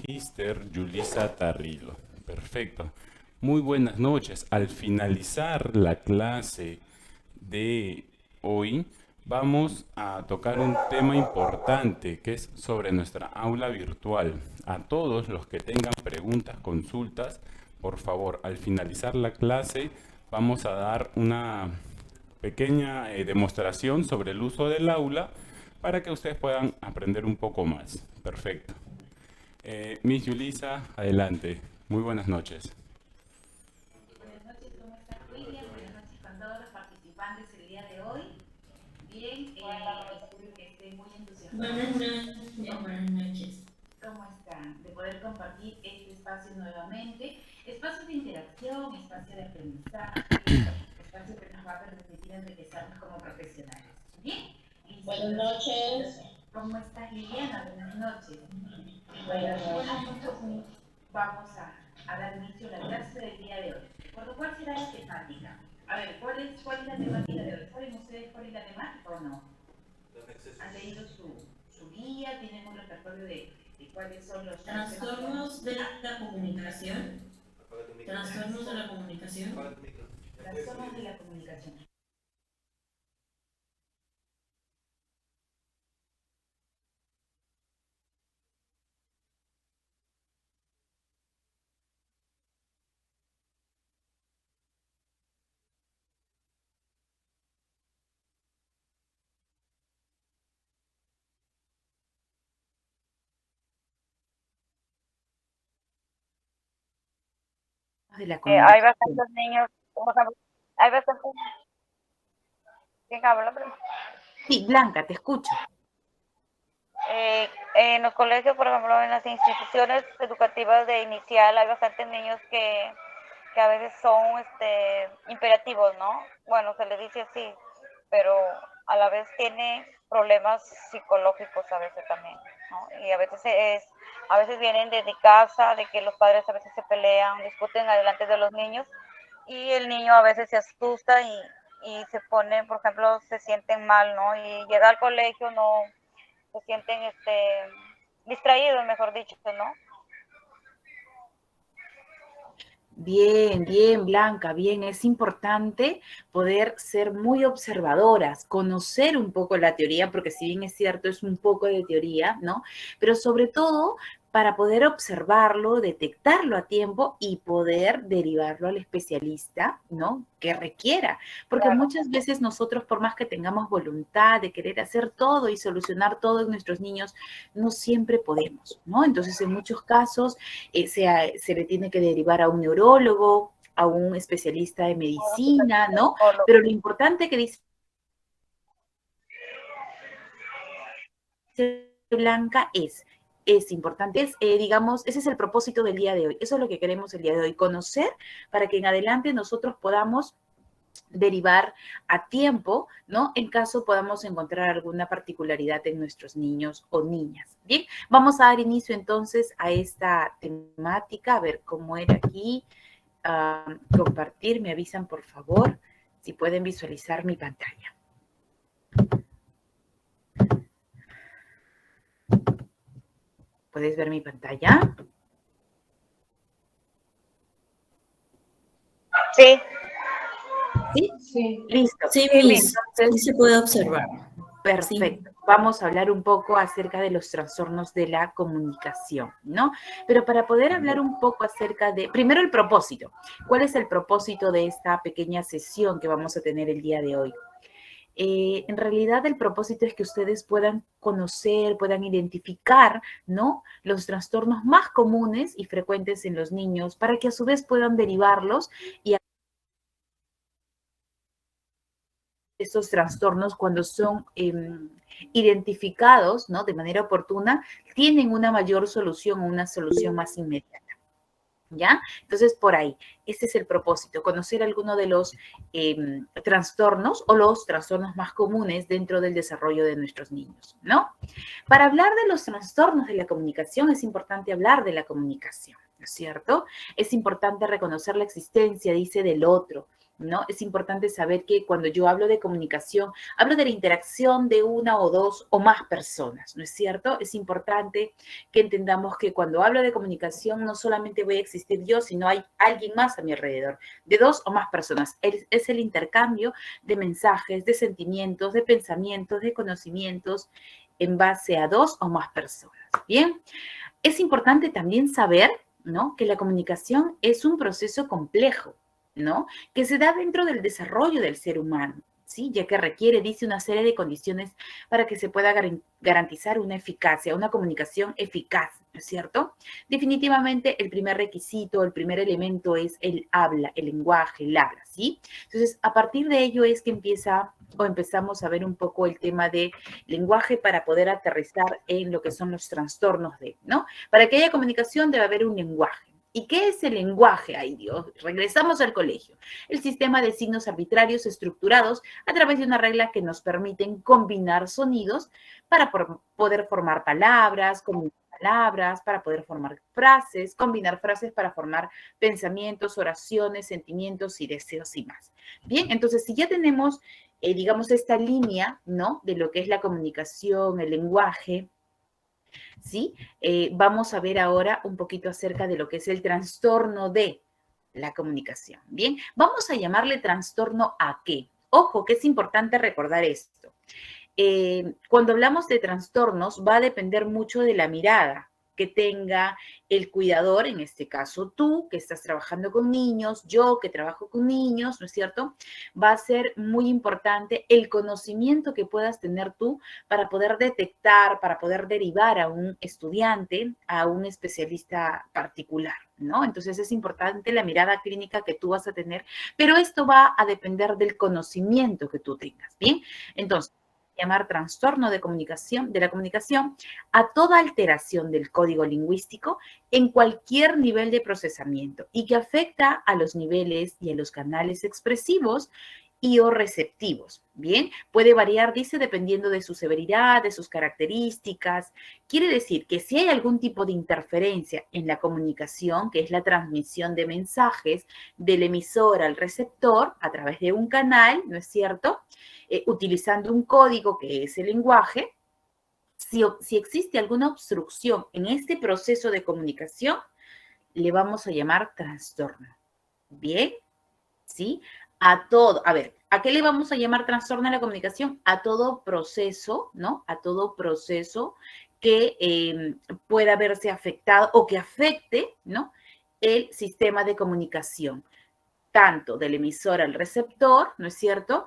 Mister Yulisa Tarrilo. Perfecto. Muy buenas noches. Al finalizar la clase de hoy, vamos a tocar un tema importante que es sobre nuestra aula virtual. A todos los que tengan preguntas, consultas, por favor, al finalizar la clase, vamos a dar una pequeña demostración sobre el uso del aula para que ustedes puedan aprender un poco más. Perfecto. Miss Yulisa, adelante. Muy buenas noches. Buenas noches, ¿cómo está William? Buenas noches con todos los participantes el día de hoy. Bien, espero que estén muy entusiasmados. Buenas noches. ¿Cómo están? De poder compartir este espacio nuevamente. Espacio de interacción, espacio de aprendizaje, espacio que nos va a permitir enriquecernos como profesionales. Bien. Buenas noches. ¿Cómo estás, Liliana? Buenas noches. Buenas noches. Vamos a dar inicio a la clase del día de hoy. ¿Cuál será la temática? A ver, ¿cuál es la temática de hoy? ¿Saben ustedes cuál es la temática o no? ¿Han leído su guía? ¿Tienen un repertorio de cuáles son los trastornos de la comunicación? Trastornos de la comunicación. Trastornos de la comunicación. De la Hay comunicación. bastantes niños, por ejemplo, hay bastantes, ¿quién habla? Sí, Blanca, te escucho. En los colegios, por ejemplo, en las instituciones educativas de inicial, hay bastantes niños que a veces son imperativos, ¿no? Bueno, se les dice así, pero a la vez tiene problemas psicológicos a veces también, ¿no? Y a veces vienen desde casa, de que los padres a veces se pelean, discuten adelante de los niños, y el niño a veces se asusta y se pone, por ejemplo, se sienten mal, ¿no? Y llega al colegio, no, se sienten distraídos, mejor dicho, ¿no? Bien, bien, Blanca, bien. Es importante poder ser muy observadoras, conocer un poco la teoría, porque si bien es cierto, es un poco de teoría, ¿no? Pero sobre todo para poder observarlo, detectarlo a tiempo y poder derivarlo al especialista, ¿no? Que requiera. Porque Claro. muchas veces nosotros, por más que tengamos voluntad de querer hacer todo y solucionar todo en nuestros niños, no siempre podemos, ¿no? Entonces, en muchos casos, se le tiene que derivar a un neurólogo, a un especialista de medicina, ¿no? Pero lo importante que dice Blanca es importante, digamos, ese es el propósito del día de hoy, eso es lo que queremos el día de hoy, conocer para que en adelante nosotros podamos derivar a tiempo, ¿no? En caso podamos encontrar alguna particularidad en nuestros niños o niñas. Bien, vamos a dar inicio entonces a esta temática, a ver cómo era aquí. Compartir, me avisan por favor si pueden visualizar mi pantalla. ¿Puedes ver mi pantalla? Sí, ¿Sí? Sí. Listo. Sí, Bien, Miss. Sí entonces, se puede observar. Sí. perfecto. Vamos a hablar un poco acerca de los trastornos de la comunicación, ¿no? Pero para poder hablar un poco acerca de, primero el propósito. ¿Cuál es el propósito de esta pequeña sesión que vamos a tener el día de hoy? En realidad el propósito es que ustedes puedan conocer, puedan identificar, ¿no? Los trastornos más comunes y frecuentes en los niños para que a su vez puedan derivarlos y estos trastornos cuando son identificados, ¿no? De manera oportuna, tienen una mayor solución o una solución más inmediata. ¿Ya? Entonces, por ahí, este es el propósito, conocer alguno de los trastornos o los trastornos más comunes dentro del desarrollo de nuestros niños, ¿no? Para hablar de los trastornos de la comunicación es importante hablar de la comunicación, ¿no es cierto? Es importante reconocer la existencia, dice, del otro, ¿no? Es importante saber que cuando yo hablo de comunicación, hablo de la interacción de una o dos o más personas, ¿no es cierto? Es importante que entendamos que cuando hablo de comunicación no solamente voy a existir yo, sino hay alguien más a mi alrededor, de dos o más personas. Es el intercambio de mensajes, de sentimientos, de pensamientos, de conocimientos en base a dos o más personas. Bien, es importante también saber, ¿no?, que la comunicación es un proceso complejo, ¿no?, que se da dentro del desarrollo del ser humano, ¿sí?, ya que requiere, dice, una serie de condiciones para que se pueda garantizar una eficacia, una comunicación eficaz, ¿no es cierto? Definitivamente el primer requisito, el primer elemento es el habla, el lenguaje, el habla, ¿sí? Entonces, a partir de ello es que empezamos a ver un poco el tema de lenguaje para poder aterrizar en lo que son los trastornos ¿no? Para que haya comunicación debe haber un lenguaje. ¿Y qué es el lenguaje? Ay Dios, regresamos al colegio. El sistema de signos arbitrarios estructurados a través de una regla que nos permiten combinar sonidos para poder formar palabras, para poder formar frases, combinar frases para formar pensamientos, oraciones, sentimientos y deseos y más. Bien, entonces si ya tenemos, digamos, esta línea, ¿no?, de lo que es la comunicación, el lenguaje, ¿sí? Vamos a ver ahora un poquito acerca de lo que es el trastorno de la comunicación. Bien, vamos a llamarle trastorno a qué. Ojo, que es importante recordar esto. Cuando hablamos de trastornos, va a depender mucho de la mirada que tenga el cuidador, en este caso tú, que estás trabajando con niños, yo que trabajo con niños, ¿no es cierto? Va a ser muy importante el conocimiento que puedas tener tú para poder detectar, para poder derivar a un estudiante, a un especialista particular, ¿no? Entonces es importante la mirada clínica que tú vas a tener, pero esto va a depender del conocimiento que tú tengas, ¿bien? Entonces, llamar trastorno de la comunicación a toda alteración del código lingüístico en cualquier nivel de procesamiento y que afecta a los niveles y a los canales expresivos y o receptivos. Bien, puede variar, dice, dependiendo de su severidad, de sus características. Quiere decir que si hay algún tipo de interferencia en la comunicación, que es la transmisión de mensajes del emisor al receptor a través de un canal, ¿no es cierto?, utilizando un código que es el lenguaje, si existe alguna obstrucción en este proceso de comunicación, le vamos a llamar trastorno. ¿Bien? ¿Sí? ¿A qué le vamos a llamar trastorno a la comunicación? A todo proceso, ¿no? A todo proceso que pueda verse afectado o que afecte, ¿no?, el sistema de comunicación, tanto del emisor al receptor, ¿no es cierto?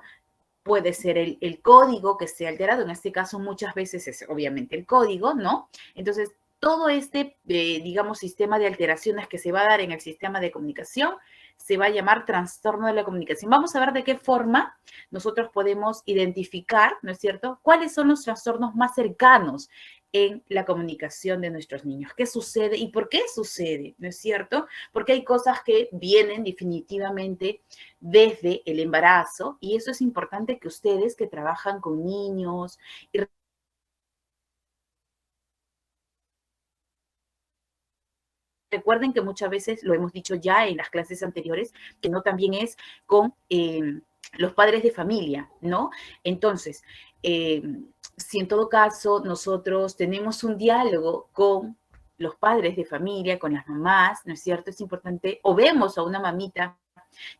Puede ser el código que esté alterado, en este caso muchas veces es obviamente el código, ¿no? Entonces, todo este, digamos, sistema de alteraciones que se va a dar en el sistema de comunicación se va a llamar trastorno de la comunicación. Vamos a ver de qué forma nosotros podemos identificar, ¿no es cierto?, cuáles son los trastornos más cercanos en la comunicación de nuestros niños. ¿Qué sucede y por qué sucede? ¿No es cierto? Porque hay cosas que vienen definitivamente desde el embarazo y eso es importante que ustedes que trabajan con niños y recuerden que muchas veces, lo hemos dicho ya en las clases anteriores, que no también es con los padres de familia, ¿no? Entonces, si en todo caso nosotros tenemos un diálogo con los padres de familia, con las mamás, ¿no es cierto? Es importante, o vemos a una mamita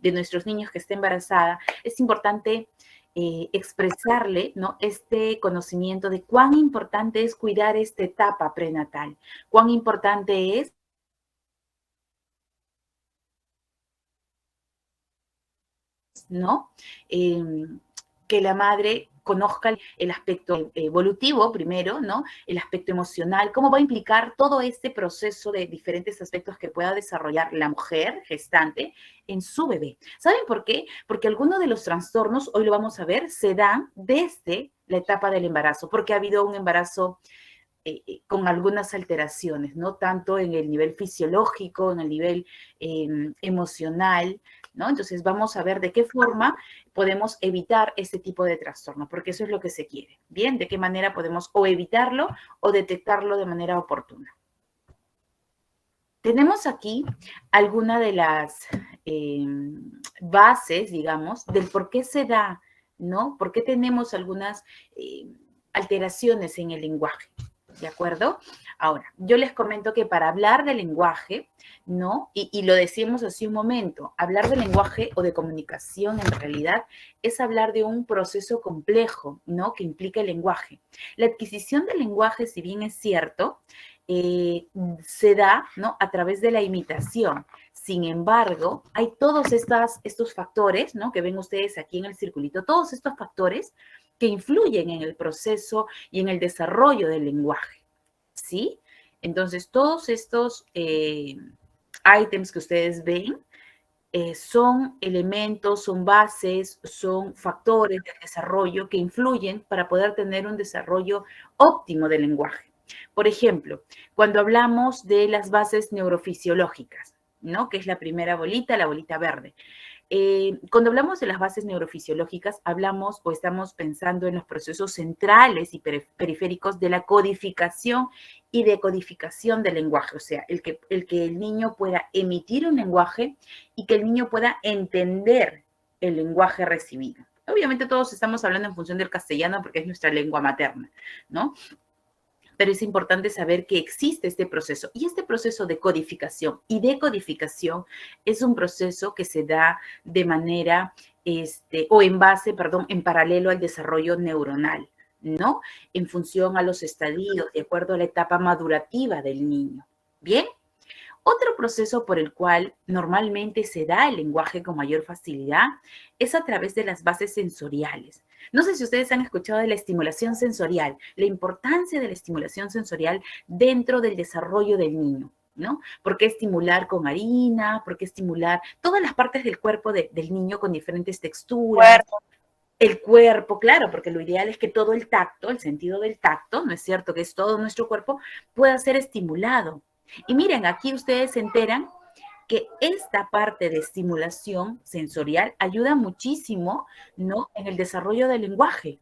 de nuestros niños que está embarazada, es importante expresarle, ¿no?, este conocimiento de cuán importante es cuidar esta etapa prenatal, cuán importante es, ¿no?, que la madre conozca el aspecto evolutivo primero, ¿no?, el aspecto emocional, cómo va a implicar todo este proceso de diferentes aspectos que pueda desarrollar la mujer gestante en su bebé. ¿Saben por qué? Porque algunos de los trastornos, hoy lo vamos a ver, se dan desde la etapa del embarazo, porque ha habido un embarazo con algunas alteraciones, ¿no? Tanto en el nivel fisiológico, en el nivel emocional, ¿no? Entonces vamos a ver de qué forma podemos evitar este tipo de trastorno, porque eso es lo que se quiere. Bien, de qué manera podemos o evitarlo o detectarlo de manera oportuna. Tenemos aquí algunas de las bases, digamos, del por qué se da, ¿no? ¿Por qué tenemos algunas alteraciones en el lenguaje? ¿De acuerdo? Ahora, yo les comento que para hablar de lenguaje, ¿no? Y lo decimos hace un momento, hablar de lenguaje o de comunicación en realidad es hablar de un proceso complejo, ¿no? Que implica el lenguaje. La adquisición del lenguaje, si bien es cierto, se da, ¿no? A través de la imitación. Sin embargo, hay todos estos factores, ¿no? Que ven ustedes aquí en el circulito, todos estos factores que influyen en el proceso y en el desarrollo del lenguaje, ¿sí? Entonces, todos estos ítems que ustedes ven son elementos, son bases, son factores de desarrollo que influyen para poder tener un desarrollo óptimo del lenguaje. Por ejemplo, cuando hablamos de las bases neurofisiológicas, ¿no? Que es la primera bolita, la bolita verde. Cuando hablamos de las bases neurofisiológicas, hablamos o estamos pensando en los procesos centrales y periféricos de la codificación y decodificación del lenguaje, o sea, el que el niño pueda emitir un lenguaje y que el niño pueda entender el lenguaje recibido. Obviamente todos estamos hablando en función del castellano porque es nuestra lengua materna, ¿no? Pero es importante saber que existe este proceso. Y este proceso de codificación y decodificación es un proceso que se da de manera, en paralelo al desarrollo neuronal, ¿no? En función a los estadios, de acuerdo a la etapa madurativa del niño. ¿Bien? Otro proceso por el cual normalmente se da el lenguaje con mayor facilidad es a través de las bases sensoriales. No sé si ustedes han escuchado de la estimulación sensorial, la importancia de la estimulación sensorial dentro del desarrollo del niño, ¿no? ¿Por qué estimular con harina? ¿Por qué estimular todas las partes del cuerpo del niño con diferentes texturas? El cuerpo, claro, porque lo ideal es que todo el tacto, el sentido del tacto, ¿no es cierto? Que es todo nuestro cuerpo, pueda ser estimulado. Y miren, aquí ustedes se enteran que esta parte de estimulación sensorial ayuda muchísimo, ¿no? En el desarrollo del lenguaje,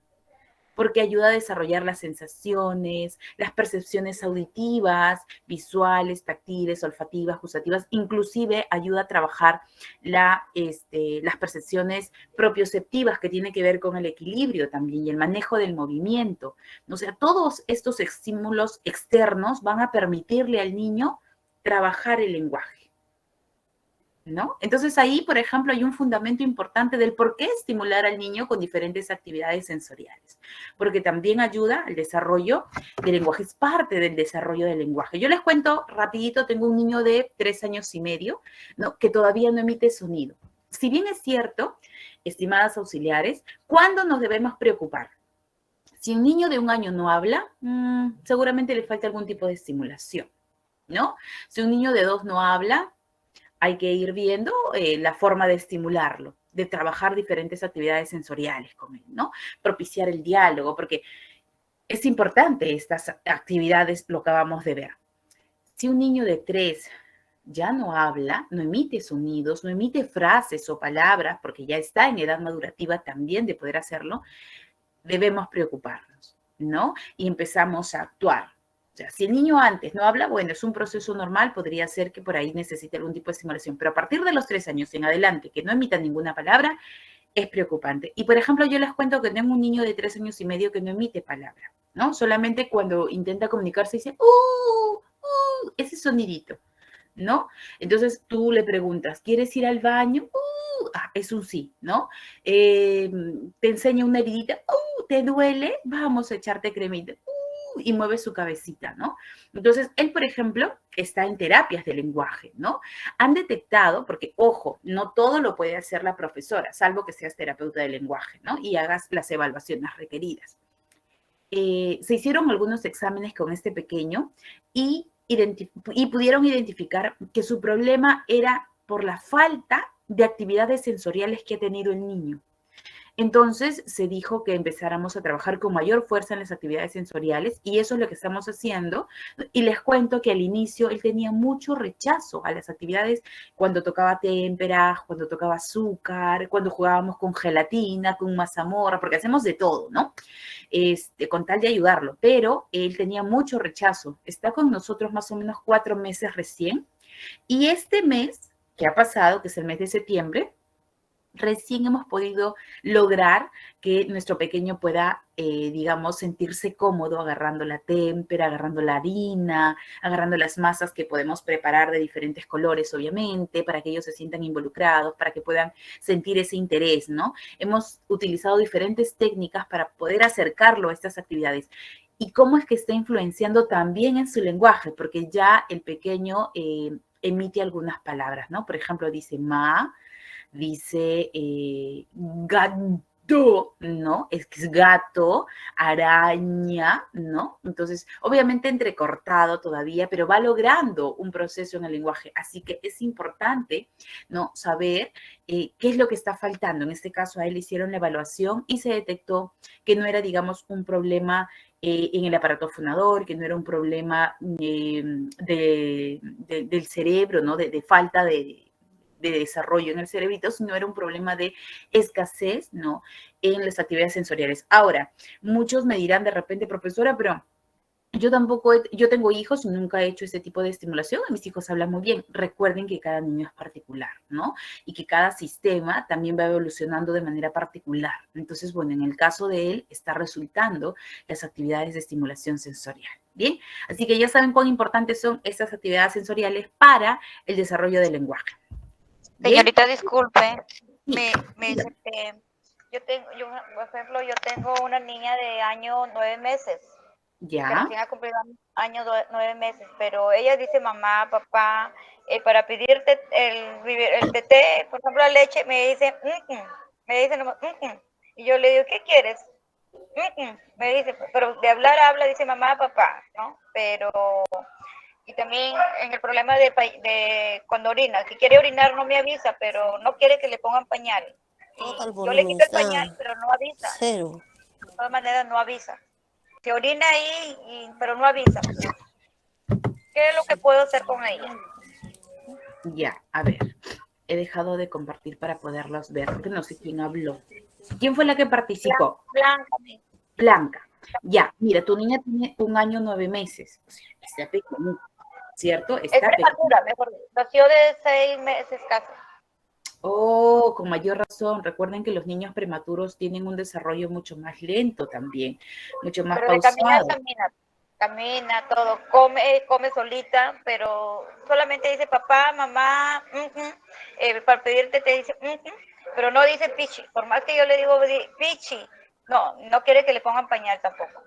porque ayuda a desarrollar las sensaciones, las percepciones auditivas, visuales, táctiles, olfativas, gustativas, inclusive ayuda a trabajar las percepciones propioceptivas que tiene que ver con el equilibrio también y el manejo del movimiento. O sea, todos estos estímulos externos van a permitirle al niño trabajar el lenguaje, ¿no? Entonces ahí, por ejemplo, hay un fundamento importante del por qué estimular al niño con diferentes actividades sensoriales, porque también ayuda al desarrollo del lenguaje, es parte del desarrollo del lenguaje. Yo les cuento rapidito, tengo un niño de 3 años y medio, ¿no? Que todavía no emite sonido. Si bien es cierto, estimadas auxiliares, ¿cuándo nos debemos preocupar? Si un niño de 1 año no habla, seguramente le falta algún tipo de estimulación, ¿no? Si un niño de 2 no habla, hay que ir viendo la forma de estimularlo, de trabajar diferentes actividades sensoriales con él, ¿no? Propiciar el diálogo, porque es importante estas actividades, lo acabamos de ver. Si un niño de 3 ya no habla, no emite sonidos, no emite frases o palabras, porque ya está en edad madurativa también de poder hacerlo, debemos preocuparnos, ¿no? Y empezamos a actuar. O sea, si el niño antes no habla, bueno, es un proceso normal, podría ser que por ahí necesite algún tipo de estimulación, pero a partir de los 3 años en adelante, que no emita ninguna palabra, es preocupante. Y, por ejemplo, yo les cuento que tengo un niño de 3 años y medio que no emite palabra, ¿no? Solamente cuando intenta comunicarse dice, ese sonidito, ¿no? Entonces tú le preguntas, ¿quieres ir al baño? Es un sí, ¿no? Te enseña una heridita, ¿te duele? Vamos a echarte cremita, y mueve su cabecita, ¿no? Entonces, él, por ejemplo, está en terapias de lenguaje, ¿no? Han detectado, porque, ojo, no todo lo puede hacer la profesora, salvo que seas terapeuta de lenguaje, ¿no? Y hagas las evaluaciones requeridas. Se hicieron algunos exámenes con este pequeño y pudieron identificar que su problema era por la falta de actividades sensoriales que ha tenido el niño. Entonces se dijo que empezáramos a trabajar con mayor fuerza en las actividades sensoriales y eso es lo que estamos haciendo. Y les cuento que al inicio él tenía mucho rechazo a las actividades cuando tocaba témperas, cuando tocaba azúcar, cuando jugábamos con gelatina, con mazamorra, porque hacemos de todo, ¿no? Con tal de ayudarlo. Pero él tenía mucho rechazo. Está con nosotros más o menos 4 meses recién y este mes que ha pasado, que es el mes de septiembre, recién hemos podido lograr que nuestro pequeño pueda, digamos, sentirse cómodo agarrando la témpera, agarrando la harina, agarrando las masas que podemos preparar de diferentes colores, obviamente, para que ellos se sientan involucrados, para que puedan sentir ese interés, ¿no? Hemos utilizado diferentes técnicas para poder acercarlo a estas actividades. ¿Y cómo es que está influenciando también en su lenguaje? Porque ya el pequeño emite algunas palabras, ¿no? Por ejemplo, dice ma, dice gato, ¿no? Es que es gato, araña, ¿no? Entonces, obviamente entrecortado todavía, pero va logrando un proceso en el lenguaje. Así que es importante, ¿no? Saber qué es lo que está faltando. En este caso, a él le hicieron la evaluación y se detectó que no era, digamos, un problema en el aparato fonador, que no era un problema del cerebro, ¿no? De falta de desarrollo en el cerebrito, sino era un problema de escasez, ¿no? En las actividades sensoriales. Ahora, muchos me dirán de repente, profesora, pero yo tampoco, yo tengo hijos y nunca he hecho ese tipo de estimulación. Mis hijos hablan muy bien. Recuerden que cada niño es particular, ¿no? Y que cada sistema también va evolucionando de manera particular. Entonces, bueno, en el caso de él, está resultando las actividades de estimulación sensorial. Bien, así que ya saben cuán importantes son estas actividades sensoriales para el desarrollo del lenguaje. ¿Bien? Señorita, disculpe, Sí. por ejemplo, yo tengo una niña de año 9 meses, que Ya, recién ha cumplido año 9 meses, pero ella dice mamá, papá, para pedirte el teté, por ejemplo, la leche, me dice, me dice nomás, y yo le digo, ¿qué quieres? Me dice, pero de hablar habla, dice mamá, papá, ¿no? Pero y también en el problema de cuando orina, que quiere orinar no me avisa, pero no quiere que le pongan pañal. Y yo le quito el pañal, pero no avisa. Cero. De todas maneras no avisa. Se orina ahí, pero no avisa. ¿Qué es lo que puedo hacer con ella? ya, a ver. He dejado de compartir para poderlos ver, porque no sé quién habló. ¿Quién fue la que participó? Blanca. Blanca. Ya, mira, tu niña tiene 1 año 9 meses. O sea, está pequeñita, ¿cierto? Es Está prematura, mejor dicho. Nació de 6 meses casi. Oh, con mayor razón. Recuerden que los niños prematuros tienen un desarrollo mucho más lento también, mucho más Pero de caminar, pausado. camina todo, come solita, pero solamente dice papá, mamá, para pedirte te dice, pero no dice pichi, por más que yo le digo pichi, no quiere que le pongan pañal tampoco,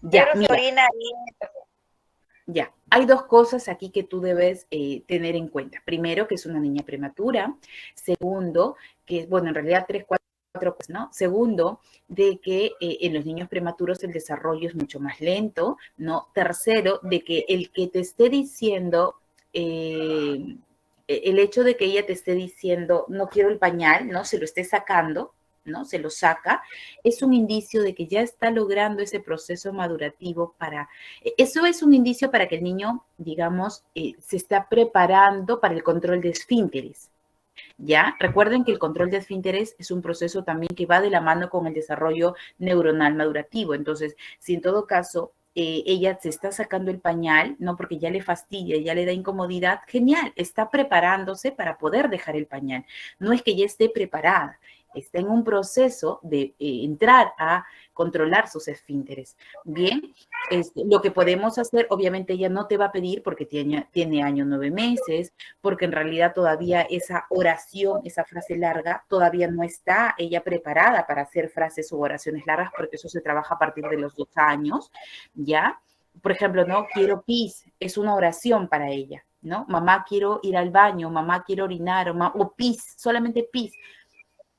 Ya, pero se mira, orina ahí. ya. Hay 2 cosas aquí que tú debes tener en cuenta. Primero, que es una niña prematura. Segundo, que es, bueno, en realidad 3, 4 cosas, ¿no? Segundo, de que en los niños prematuros el desarrollo es mucho más lento, ¿no? Tercero, de que el que te esté diciendo, el hecho de que ella te esté diciendo, no quiero el pañal, ¿no? Se lo esté sacando, ¿no? Se lo saca, es un indicio de que ya está logrando ese proceso madurativo para, eso es un indicio para que el niño, digamos, se está preparando para el control de esfínteres. ¿Ya? Recuerden que el control de esfínteres es un proceso también que va de la mano con el desarrollo neuronal madurativo. Entonces, si en todo caso ella se está sacando el pañal, no porque ya le fastidia, ya le da incomodidad, genial, está preparándose para poder dejar el pañal. No es que ya esté preparada, está en un proceso de entrar a controlar sus esfínteres. Bien, lo que podemos hacer, obviamente ella no te va a pedir porque tiene año 9 meses, porque en realidad todavía esa oración, esa frase larga, todavía no está ella preparada para hacer frases o oraciones largas, porque eso se trabaja a partir de los 2 años, ¿ya? Por ejemplo, no quiero pis, es una oración para ella, ¿no? Mamá, quiero ir al baño, mamá, quiero orinar, o pis, solamente pis.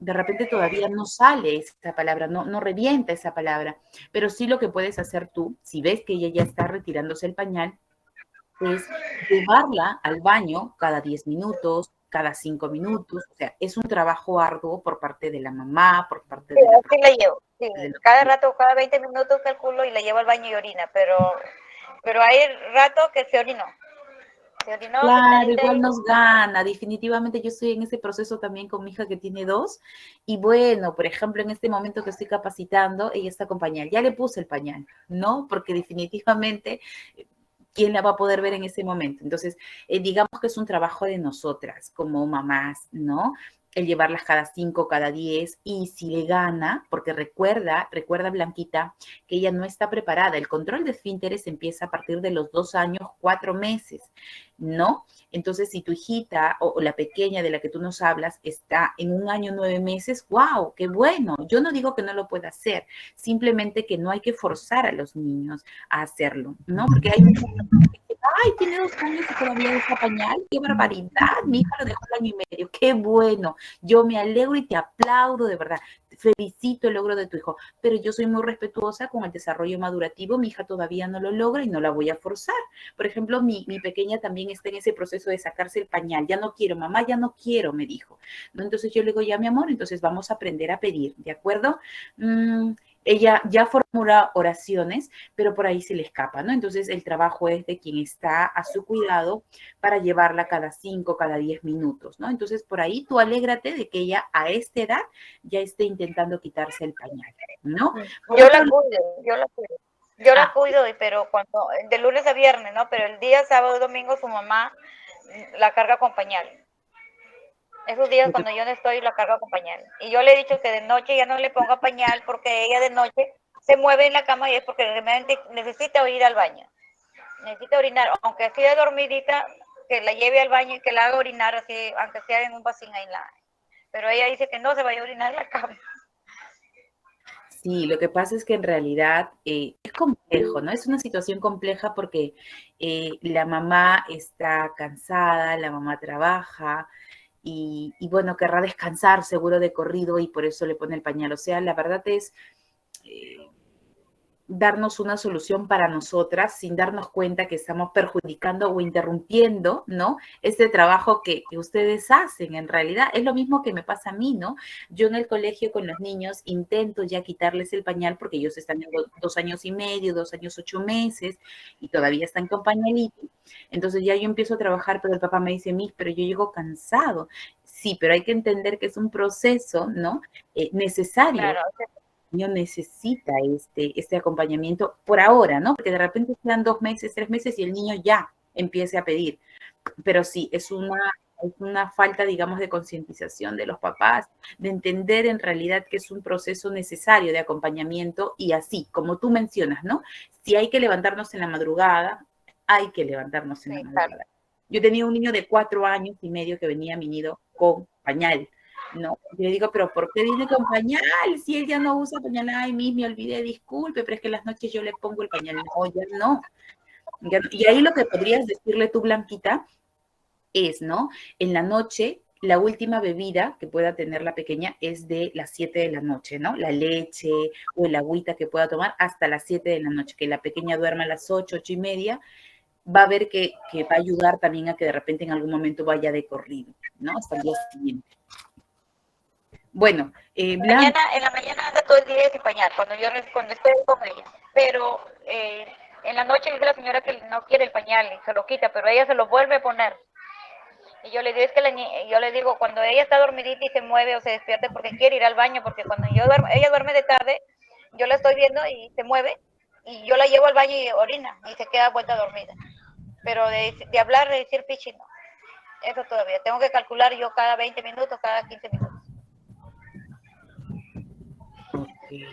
De repente todavía no sale esa palabra, no revienta esa palabra, pero sí lo que puedes hacer tú, si ves que ella ya está retirándose el pañal, es llevarla al baño cada 10 minutos, cada 5 minutos, o sea, es un trabajo arduo por parte de la mamá, por parte de la... Sí la llevo, sí, cada rato, cada 20 minutos calculo y la llevo al baño y orina, pero hay rato que se orinó. Claro, igual nos gana, definitivamente yo estoy en ese proceso también con mi hija que tiene 2, y bueno, por ejemplo, en este momento que estoy capacitando, ella está con pañal, ya le puse el pañal, ¿no? Porque definitivamente ¿quién la va a poder ver en ese momento? Entonces, digamos que es un trabajo de nosotras como mamás, ¿no? El llevarlas cada 5, cada 10, y si le gana, porque recuerda Blanquita, que ella no está preparada. El control de esfínteres empieza a partir de los 2 años, 4 meses, ¿no? Entonces, si tu hijita o la pequeña de la que tú nos hablas está en 1 año, 9 meses, ¡wow! ¡Qué bueno! Yo no digo que no lo pueda hacer, simplemente que no hay que forzar a los niños a hacerlo, ¿no? Porque hay muchas personas que dicen, ay, tiene 2 años y todavía usa pañal, qué barbaridad, mi hija lo dejó 1 año y medio, qué bueno, yo me alegro y te aplaudo, de verdad, felicito el logro de tu hijo, pero yo soy muy respetuosa con el desarrollo madurativo, mi hija todavía no lo logra y no la voy a forzar. Por ejemplo, mi pequeña también está en ese proceso de sacarse el pañal, ya no quiero, mamá, ya no quiero, me dijo, ¿no? Entonces yo le digo, ya mi amor, entonces vamos a aprender a pedir, ¿de acuerdo? Ella ya formula oraciones, pero por ahí se le escapa, ¿no? Entonces el trabajo es de quien está a su cuidado para llevarla cada 5, cada 10 minutos, ¿no? Entonces por ahí tú alégrate de que ella a esta edad ya esté intentando quitarse el pañal, ¿no? Yo la cuido. Yo la cuido, pero cuando, de lunes a viernes, ¿no? Pero el día sábado y domingo su mamá la carga con pañal. Esos días cuando yo no estoy la cargo con pañal. Y yo le he dicho que de noche ya no le ponga pañal porque ella de noche se mueve en la cama y es porque realmente necesita ir al baño. Necesita orinar, aunque esté dormidita, que la lleve al baño y que la haga orinar así, aunque sea en un vacín ahí. Pero ella dice que no se vaya a orinar en la cama. Sí, lo que pasa es que en realidad es complejo, ¿no? Es una situación compleja porque la mamá está cansada, la mamá trabaja y bueno, querrá descansar seguro de corrido y por eso le pone el pañal. O sea, la verdad es darnos una solución para nosotras sin darnos cuenta que estamos perjudicando o interrumpiendo, ¿no? Este trabajo que ustedes hacen en realidad. Es lo mismo que me pasa a mí, ¿no? Yo en el colegio con los niños intento ya quitarles el pañal porque ellos están en 2 años y medio, 2 años, 8 meses y todavía están con pañalito. Entonces ya yo empiezo a trabajar, pero el papá me dice, Miss, pero yo llego cansado. Sí, pero hay que entender que es un proceso, ¿no? Necesario. Claro. El niño necesita este acompañamiento por ahora, ¿no? Porque de repente sean 2 meses, 3 meses y el niño ya empiece a pedir. Pero sí, es una falta, digamos, de concientización de los papás, de entender en realidad que es un proceso necesario de acompañamiento y así, como tú mencionas, ¿no? Si hay que levantarnos en la madrugada, hay que levantarnos en la madrugada. Yo tenía un niño de 4 años y medio que venía a mi nido con pañal. No, yo le digo, pero ¿por qué viene con pañal? Si él ya no usa pañal, ay, Miss, me olvidé, disculpe, pero es que en las noches yo le pongo el pañal. No, ya no. Y ahí lo que podrías decirle tú, Blanquita, es, ¿no? En la noche, la última bebida que pueda tener la pequeña es de las 7 de la noche, ¿no? La leche o el agüita que pueda tomar hasta las 7 de la noche, que la pequeña duerma a las 8, 8 y media, va a ver que va a ayudar también a que de repente en algún momento vaya de corrido, ¿no? Hasta el día siguiente. Bueno, en la mañana anda todo el día sin pañal, cuando estoy con ella. Pero en la noche dice la señora que no quiere el pañal y se lo quita, pero ella se lo vuelve a poner. Y yo le digo, yo le digo, cuando ella está dormidita y se mueve o se despierta porque quiere ir al baño, porque cuando ella duerme de tarde, yo la estoy viendo y se mueve, y yo la llevo al baño y orina, y se queda vuelta dormida. Pero de hablar, de decir pichi, no. Eso todavía. Tengo que calcular yo cada 20 minutos, cada 15 minutos. Okay.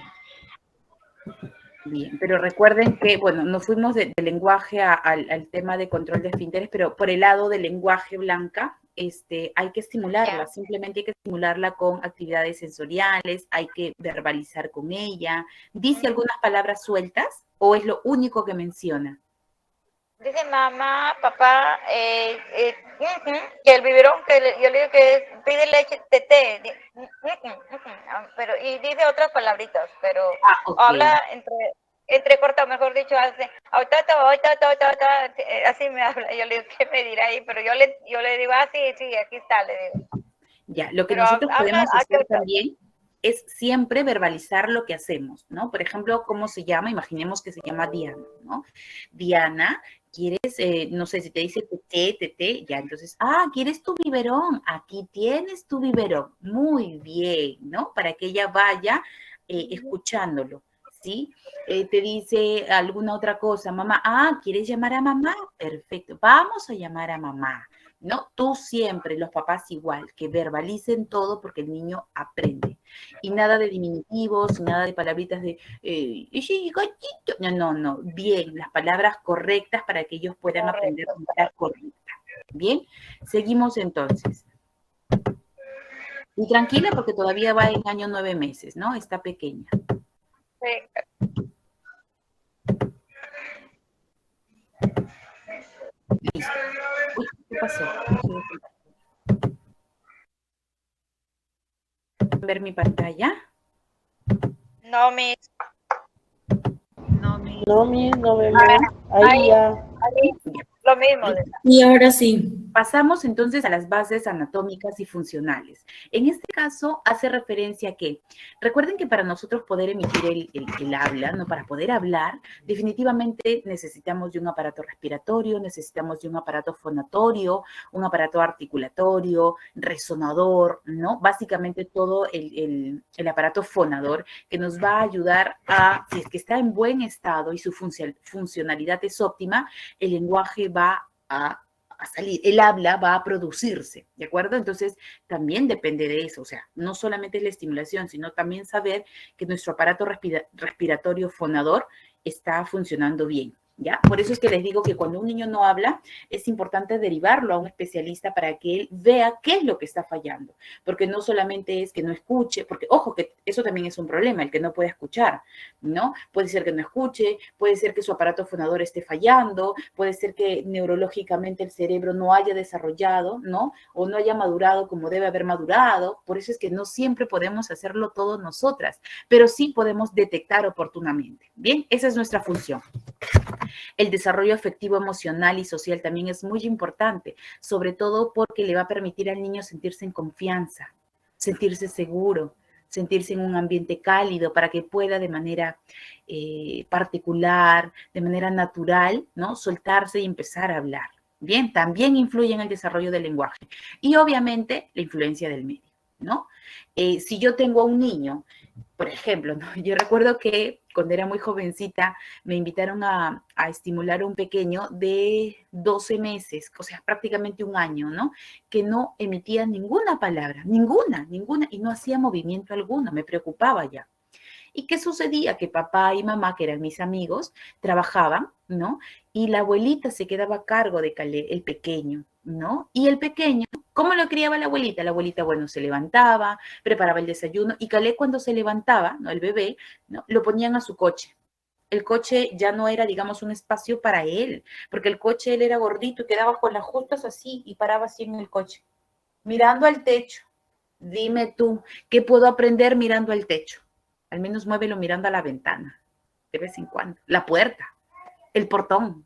Bien, pero recuerden que, bueno, nos fuimos del lenguaje al tema de control de esfínteres, pero por el lado del lenguaje, Blanca, hay que estimularla, simplemente hay que estimularla con actividades sensoriales, hay que verbalizar con ella. ¿Dice algunas palabras sueltas o es lo único que menciona? Dice mamá, papá, que el biberón, yo le digo que pide leche, té, pero, y dice otras palabritas, pero okay. Habla entre corta, mejor dicho, hace, así me habla. Yo le digo, ¿qué me dirá ahí? Pero yo le digo, sí, aquí está, le digo. Ya, lo que pero nosotros podemos hacer también es siempre verbalizar lo que hacemos, ¿no? Por ejemplo, ¿cómo se llama? Imaginemos que se llama Diana, ¿no? Diana, ¿quieres, no sé, si te dice tete, ya, entonces, ¿quieres tu biberón? Aquí tienes tu biberón. Muy bien, ¿no? Para que ella vaya escuchándolo. ¿sí? Te dice alguna otra cosa, mamá, ¿quieres llamar a mamá? Perfecto, vamos a llamar a mamá, ¿no? Tú siempre, los papás igual, que verbalicen todo porque el niño aprende. Y nada de diminutivos, nada de palabritas de, sí, gatito. No, no, no, bien, las palabras correctas para que ellos puedan aprender de manera correcta. Bien, seguimos entonces. Y tranquila porque todavía va en año 9 meses, ¿no? Está pequeña. Sí. Listo. Uy, ¿qué pasó? ¿Ver mi pantalla? No, mis. No, me... No, Miss, no vemos. Ahí ya. Lo mismo. Y ahora sí. Pasamos entonces a las bases anatómicas y funcionales. En este caso hace referencia a que, recuerden que para nosotros poder emitir el habla, ¿no? Para poder hablar, definitivamente necesitamos de un aparato respiratorio, necesitamos de un aparato fonatorio, un aparato articulatorio, resonador, ¿no? Básicamente todo el aparato fonador que nos va a ayudar a, si es que está en buen estado y su funcionalidad es óptima, el lenguaje va a salir, el habla va a producirse, ¿de acuerdo? Entonces, también depende de eso, o sea, no solamente es la estimulación, sino también saber que nuestro aparato respiratorio fonador está funcionando bien, ¿ya? Por eso es que les digo que cuando un niño no habla, es importante derivarlo a un especialista para que él vea qué es lo que está fallando, porque no solamente es que no escuche, porque ojo que eso también es un problema, el que no puede escuchar, ¿no? Puede ser que no escuche, puede ser que su aparato fonador esté fallando, puede ser que neurológicamente el cerebro no haya desarrollado, ¿no? O no haya madurado como debe haber madurado, por eso es que no siempre podemos hacerlo todos nosotras, pero sí podemos detectar oportunamente, ¿bien? Esa es nuestra función. El desarrollo afectivo, emocional y social también es muy importante, sobre todo porque le va a permitir al niño sentirse en confianza, sentirse seguro, sentirse en un ambiente cálido para que pueda de manera particular, de manera natural, ¿no? Soltarse y empezar a hablar. Bien, también influye en el desarrollo del lenguaje. Y obviamente la influencia del medio, ¿no? Si yo tengo a un niño, por ejemplo, ¿no? Yo recuerdo que cuando era muy jovencita me invitaron a estimular a un pequeño de 12 meses, o sea, prácticamente un año, ¿no? Que no emitía ninguna palabra, ninguna, y no hacía movimiento alguno, me preocupaba ya. ¿Y qué sucedía? Que papá y mamá, que eran mis amigos, trabajaban, ¿no? Y la abuelita se quedaba a cargo de Calé, el pequeño, ¿no? Y el pequeño, ¿cómo lo criaba la abuelita? La abuelita, bueno, se levantaba, preparaba el desayuno, y Calé cuando se levantaba, ¿no? El bebé, ¿no? Lo ponían a su coche. El coche ya no era, digamos, un espacio para él, porque el coche él era gordito y quedaba con las justas así y paraba así en el coche, mirando al techo. Dime tú, ¿qué puedo aprender mirando al techo? Al menos muévelo mirando a la ventana, de vez en cuando, la puerta, el portón,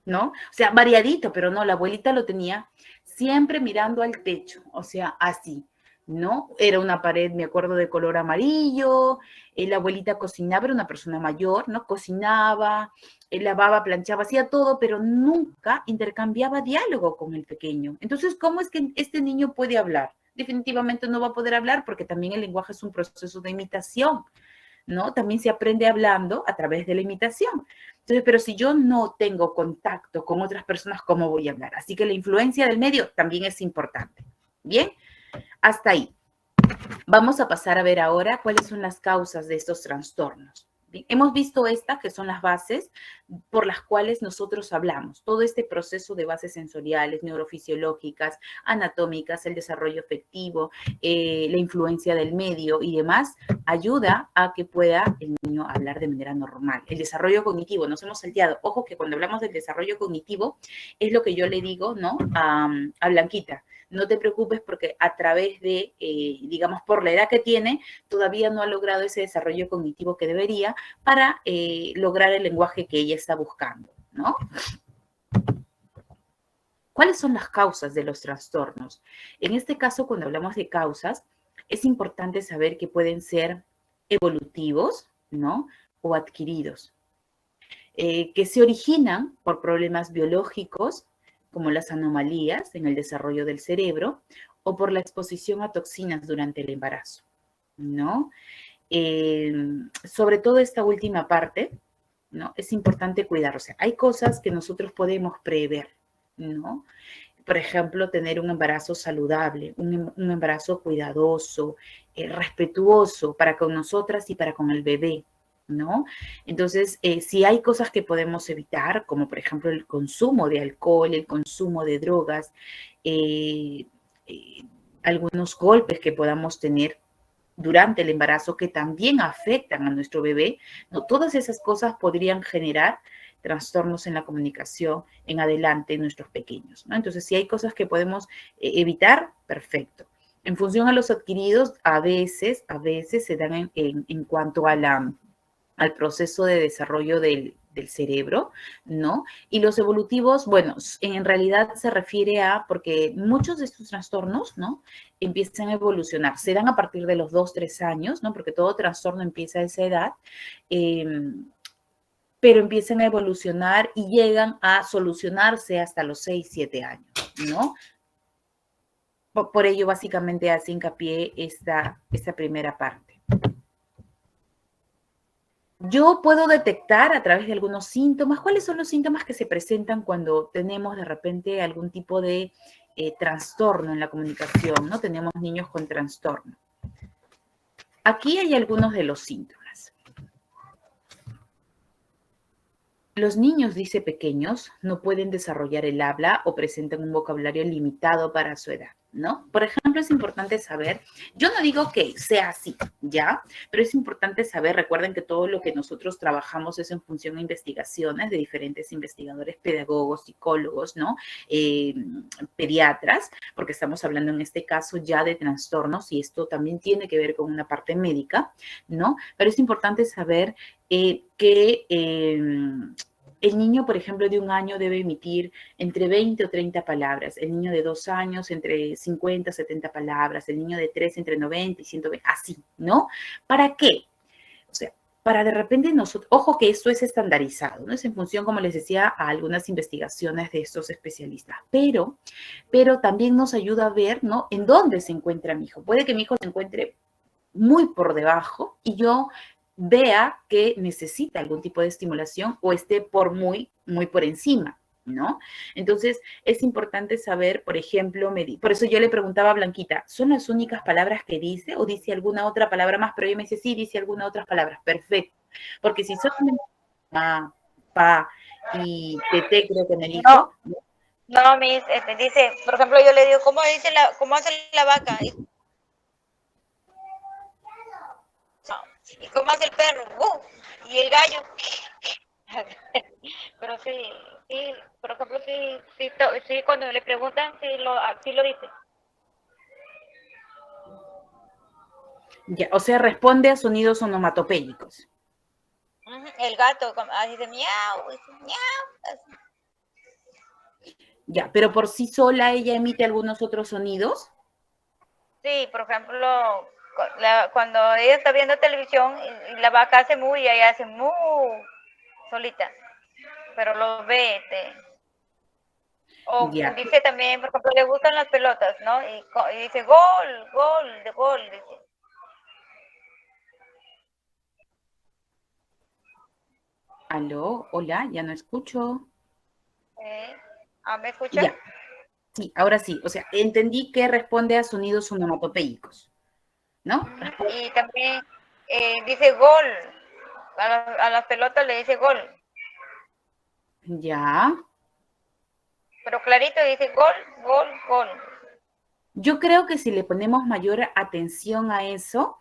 ¿no? O sea, variadito, pero no, la abuelita lo tenía siempre mirando al techo, o sea, así, ¿no? Era una pared, me acuerdo, de color amarillo, la abuelita cocinaba, era una persona mayor, ¿no? Cocinaba, lavaba, planchaba, hacía todo, pero nunca intercambiaba diálogo con el pequeño. Entonces, ¿cómo es que este niño puede hablar? Definitivamente no va a poder hablar porque también el lenguaje es un proceso de imitación, ¿no? También se aprende hablando a través de la imitación. Entonces, pero si yo no tengo contacto con otras personas, ¿cómo voy a hablar? Así que la influencia del medio también es importante. Bien, hasta ahí. Vamos a pasar a ver ahora cuáles son las causas de estos trastornos. Bien, hemos visto estas que son las bases por las cuales nosotros hablamos. Todo este proceso de bases sensoriales, neurofisiológicas, anatómicas, el desarrollo afectivo, la influencia del medio y demás, ayuda a que pueda el niño hablar de manera normal. El desarrollo cognitivo, nos hemos salteado. Ojo que cuando hablamos del desarrollo cognitivo, es lo que yo le digo, ¿no? A Blanquita. No te preocupes porque a través de, digamos, por la edad que tiene, todavía no ha logrado ese desarrollo cognitivo que debería para lograr el lenguaje que ella está buscando, ¿no? ¿Cuáles son las causas de los trastornos? En este caso, cuando hablamos de causas, es importante saber que pueden ser evolutivos, ¿no? O adquiridos, que se originan por problemas biológicos, como las anomalías en el desarrollo del cerebro, o por la exposición a toxinas durante el embarazo, ¿no? sobre todo esta última parte, ¿no? Es importante cuidar. O sea, hay cosas que nosotros podemos prever, ¿no? Por ejemplo, tener un embarazo saludable, un embarazo cuidadoso, respetuoso para con nosotras y para con el bebé, ¿no? Entonces, si hay cosas que podemos evitar, como por ejemplo el consumo de alcohol, el consumo de drogas, eh, eh, algunos golpes que podamos tener durante el embarazo que también afectan a nuestro bebé, ¿no? Todas esas cosas podrían generar trastornos en la comunicación en adelante en nuestros pequeños, ¿no? Entonces, si hay cosas que podemos evitar, perfecto. En función a los adquiridos, a veces se dan en cuanto a al proceso de desarrollo del cerebro, ¿no? Y los evolutivos, bueno, en realidad se refiere a, porque muchos de estos trastornos, ¿no? Empiezan a evolucionar, se dan a partir de los 2, 3 años, ¿no? Porque todo trastorno empieza a esa edad, pero empiezan a evolucionar y llegan a solucionarse hasta los 6, 7 años, ¿no? Por ello, básicamente, hace hincapié esta primera parte. Yo puedo detectar a través de algunos síntomas, ¿cuáles son los síntomas que se presentan cuando tenemos de repente algún tipo de trastorno en la comunicación, ¿no? Tenemos niños con trastorno. Aquí hay algunos de los síntomas. Los niños, dice pequeños, no pueden desarrollar el habla o presentan un vocabulario limitado para su edad, ¿no? Por ejemplo, es importante saber, yo no digo que sea así, ¿ya? Pero es importante saber, recuerden que todo lo que nosotros trabajamos es en función a investigaciones de diferentes investigadores, pedagogos, psicólogos, ¿no? Pediatras, porque estamos hablando en este caso ya de trastornos y esto también tiene que ver con una parte médica, ¿no? Pero es importante saber que el niño, por ejemplo, de 1 año debe emitir entre 20 o 30 palabras. El niño de 2 años entre 50 o 70 palabras. El niño de 3 entre 90 y 120. Así, ¿no? ¿Para qué? O sea, para de repente nosotros, ojo que esto es estandarizado, ¿no? Es en función, como les decía, a algunas investigaciones de estos especialistas. Pero también nos ayuda a ver, ¿no? En dónde se encuentra mi hijo. Puede que mi hijo se encuentre muy por debajo y yo vea que necesita algún tipo de estimulación o esté muy por encima, ¿no? Entonces, es importante saber, por ejemplo, por eso yo le preguntaba a Blanquita, ¿son las únicas palabras que dice o dice alguna otra palabra más? Pero ella me dice, sí, dice alguna otras palabras, perfecto. Porque si solamente ma, pa y tete, creo que me dijo. No, Miss, dice, por ejemplo, yo le digo, ¿cómo hace la vaca? ¿Y cómo hace el perro? Y el gallo. Pero sí, por ejemplo, sí, cuando le preguntan, sí lo dice. Ya, o sea, responde a sonidos onomatopéyicos. El gato dice miau, miau. Ya, pero por sí sola ella emite algunos otros sonidos. Sí, por ejemplo, cuando ella está viendo televisión y la vaca hace mu y ella hace mu solita, pero lo ve. O Ya. dice también, por ejemplo, le gustan las pelotas, ¿no? Y dice gol, dice. Aló, hola, ya no escucho. ¿Me escucha? Ya. Sí, ahora sí. O sea, entendí que responde a sonidos onomatopéyicos, ¿no? Y también dice gol. A las pelotas le dice gol. Ya. Pero clarito dice gol. Yo creo que si le ponemos mayor atención a eso,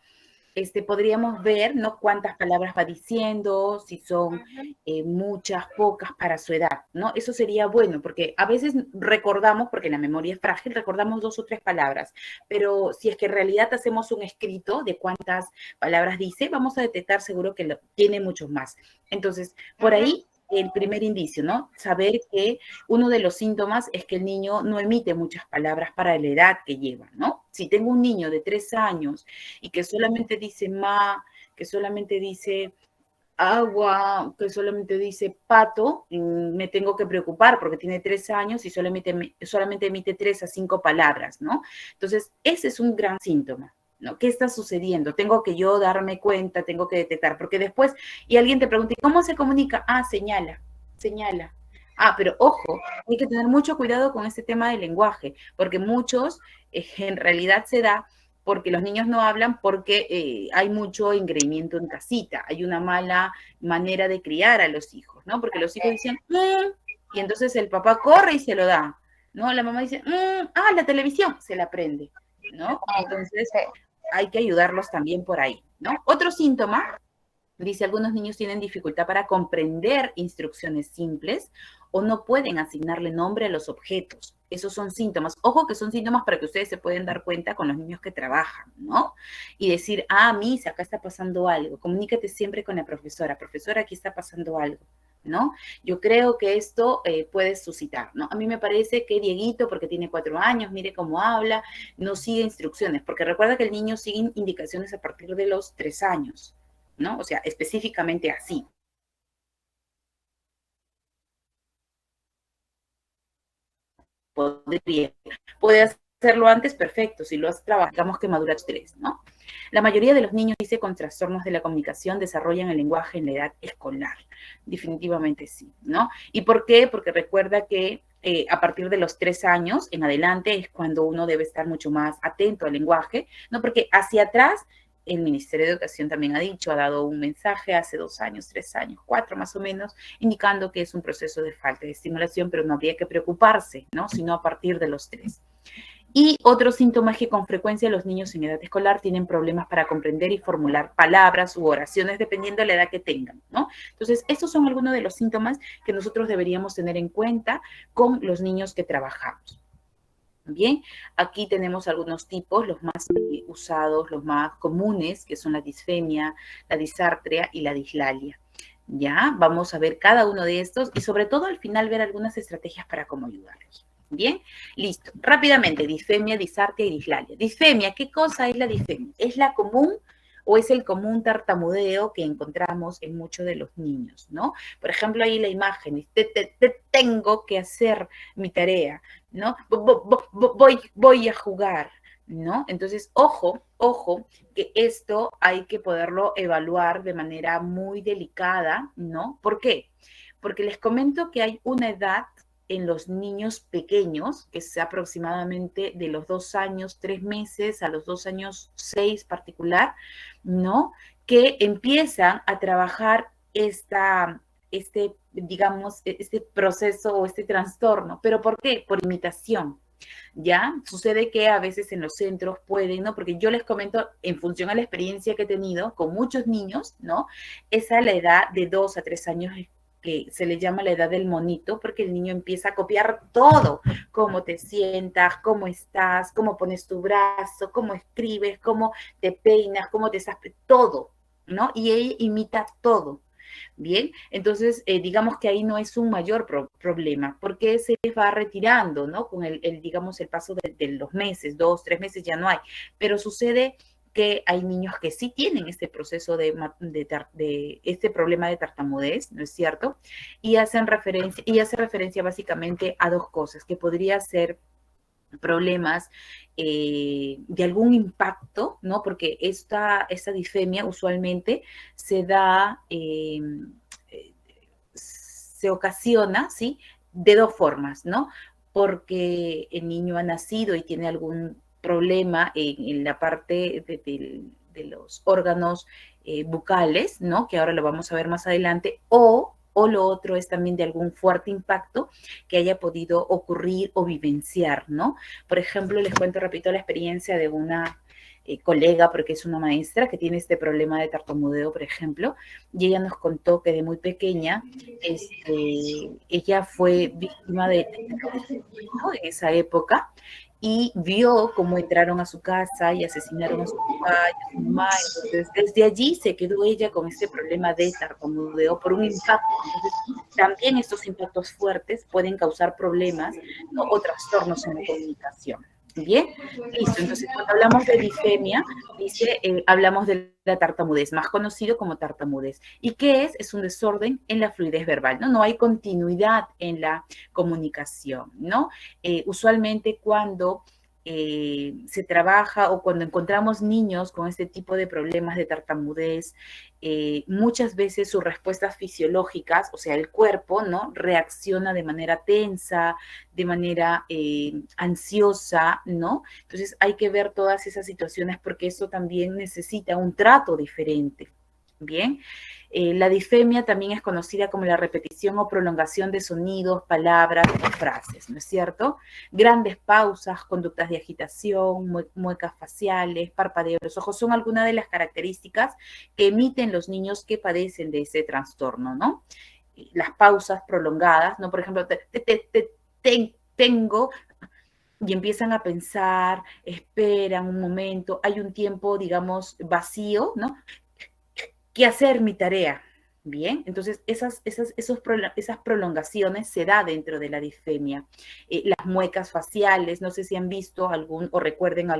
podríamos ver, ¿no? Cuántas palabras va diciendo, si son muchas, pocas para su edad, ¿no? Eso sería bueno, porque a veces recordamos, porque la memoria es frágil, recordamos 2 o 3 palabras, pero si es que en realidad hacemos un escrito de cuántas palabras dice, vamos a detectar seguro que tiene muchos más. Entonces, por ahí el primer indicio, ¿no? Saber que uno de los síntomas es que el niño no emite muchas palabras para la edad que lleva, ¿no? Si tengo un niño de 3 años y que solamente dice ma, que solamente dice agua, que solamente dice pato, me tengo que preocupar porque tiene 3 años y solamente emite 3 a 5 palabras, ¿no? Entonces, ese es un gran síntoma, ¿no? ¿Qué está sucediendo? Tengo que yo darme cuenta, tengo que detectar, porque después, y alguien te pregunta, ¿cómo se comunica? Ah, señala, señala. Ah, pero ojo, hay que tener mucho cuidado con este tema del lenguaje, porque muchos en realidad se da porque los niños no hablan porque hay mucho engreimiento en casita, hay una mala manera de criar a los hijos, ¿no? Porque los hijos dicen, y entonces el papá corre y se lo da, ¿no? La mamá dice, la televisión, se la prende, ¿no? Entonces hay que ayudarlos también por ahí, ¿no? Otro síntoma, dice, algunos niños tienen dificultad para comprender instrucciones simples o no pueden asignarle nombre a los objetos. Esos son síntomas. Ojo que son síntomas para que ustedes se pueden dar cuenta con los niños que trabajan, ¿no? Y decir, Misa, acá está pasando algo. Comunícate siempre con la profesora. Profesora, aquí está pasando algo, ¿no? Yo creo que esto puede suscitar, ¿no? A mí me parece que Dieguito, porque tiene 4 años, mire cómo habla, no sigue instrucciones, porque recuerda que el niño sigue indicaciones a partir de los 3 años, ¿no? O sea, específicamente así. Puede hacerlo antes, perfecto, si lo has trabajado, digamos que madura 3, ¿no? La mayoría de los niños, dice, con trastornos de la comunicación desarrollan el lenguaje en la edad escolar. Definitivamente sí, ¿no? ¿Y por qué? Porque recuerda que a partir de los 3 años en adelante es cuando uno debe estar mucho más atento al lenguaje, ¿no? Porque hacia atrás el Ministerio de Educación también ha dicho, ha dado un mensaje hace 2 años, 3 años, 4 más o menos, indicando que es un proceso de falta de estimulación, pero no habría que preocuparse, ¿no? Sino a partir de los 3. Y otro síntoma es que con frecuencia los niños en edad escolar tienen problemas para comprender y formular palabras u oraciones dependiendo de la edad que tengan, ¿no? Entonces, estos son algunos de los síntomas que nosotros deberíamos tener en cuenta con los niños que trabajamos. Bien, aquí tenemos algunos tipos, los más usados, los más comunes, que son la disfemia, la disartria y la dislalia. Ya, vamos a ver cada uno de estos y sobre todo al final ver algunas estrategias para cómo ayudarlos. Bien, listo. Rápidamente, disfemia, disartria y dislalia. Disfemia, ¿qué cosa es la disfemia? ¿Es la común o es el común tartamudeo que encontramos en muchos de los niños, ¿no? Por ejemplo, ahí la imagen, tengo que hacer mi tarea, ¿no? Voy a jugar, ¿no? Entonces, ojo, que esto hay que poderlo evaluar de manera muy delicada, ¿no? ¿Por qué? Porque les comento que hay una edad en los niños pequeños, que es aproximadamente de los 2 años, 3 meses a los 2 años, 6 particular, ¿no? Que empiezan a trabajar digamos, este proceso o este trastorno. ¿Pero por qué? Por imitación. ¿Ya? Sucede que a veces en los centros pueden, ¿no? Porque yo les comento, en función a la experiencia que he tenido con muchos niños, ¿no? Esa es la edad de 2 a 3 años que se le llama la edad del monito, porque el niño empieza a copiar todo, cómo te sientas, cómo estás, cómo pones tu brazo, cómo escribes, cómo te peinas, cómo te todo, ¿no? Y él imita todo. Bien, entonces digamos que ahí no es un mayor problema, porque se va retirando, ¿no? Con digamos, el paso de los meses, 2, 3 meses ya no hay, pero sucede que hay niños que sí tienen este proceso de este problema de tartamudez, ¿no es cierto? Y hace referencia básicamente a 2 cosas, que podría ser problemas de algún impacto, ¿no? Porque esta disfemia usualmente se da, se ocasiona, ¿sí? De 2 formas, ¿no? Porque el niño ha nacido y tiene algún problema en la parte de los órganos bucales, ¿no? Que ahora lo vamos a ver más adelante, o lo otro es también de algún fuerte impacto que haya podido ocurrir o vivenciar, ¿no? Por ejemplo, les cuento, repito, la experiencia de una colega, porque es una maestra que tiene este problema de tartamudeo, por ejemplo, y ella nos contó que de muy pequeña, ella fue víctima ¿no? En esa época, y vio cómo entraron a su casa y asesinaron a su papá y a su mamá. Entonces, desde allí se quedó ella con este problema de tartamudeo por un impacto. Entonces, también estos impactos fuertes pueden causar problemas, ¿no? O trastornos en la comunicación. Bien, listo. Entonces, cuando hablamos de disfemia, hablamos de la tartamudez, más conocido como tartamudez. ¿Y qué es? Es un desorden en la fluidez verbal, ¿no? No hay continuidad en la comunicación, ¿no? Usualmente cuando se trabaja o cuando encontramos niños con este tipo de problemas de tartamudez, muchas veces sus respuestas fisiológicas, o sea, el cuerpo, ¿no? Reacciona de manera tensa, de manera ansiosa, ¿no? Entonces hay que ver todas esas situaciones porque eso también necesita un trato diferente. Bien, la disfemia también es conocida como la repetición o prolongación de sonidos, palabras o frases, ¿no es cierto? Grandes pausas, conductas de agitación, muecas faciales, parpadeo de los ojos, son algunas de las características que emiten los niños que padecen de ese trastorno, ¿no? Las pausas prolongadas, ¿no? Por ejemplo, tengo, y empiezan a pensar, esperan un momento, hay un tiempo, digamos, vacío, ¿no? ¿Qué hacer mi tarea? Bien, entonces esas prolongaciones se da dentro de la disfemia. Las muecas faciales, no sé si han visto algún o recuerden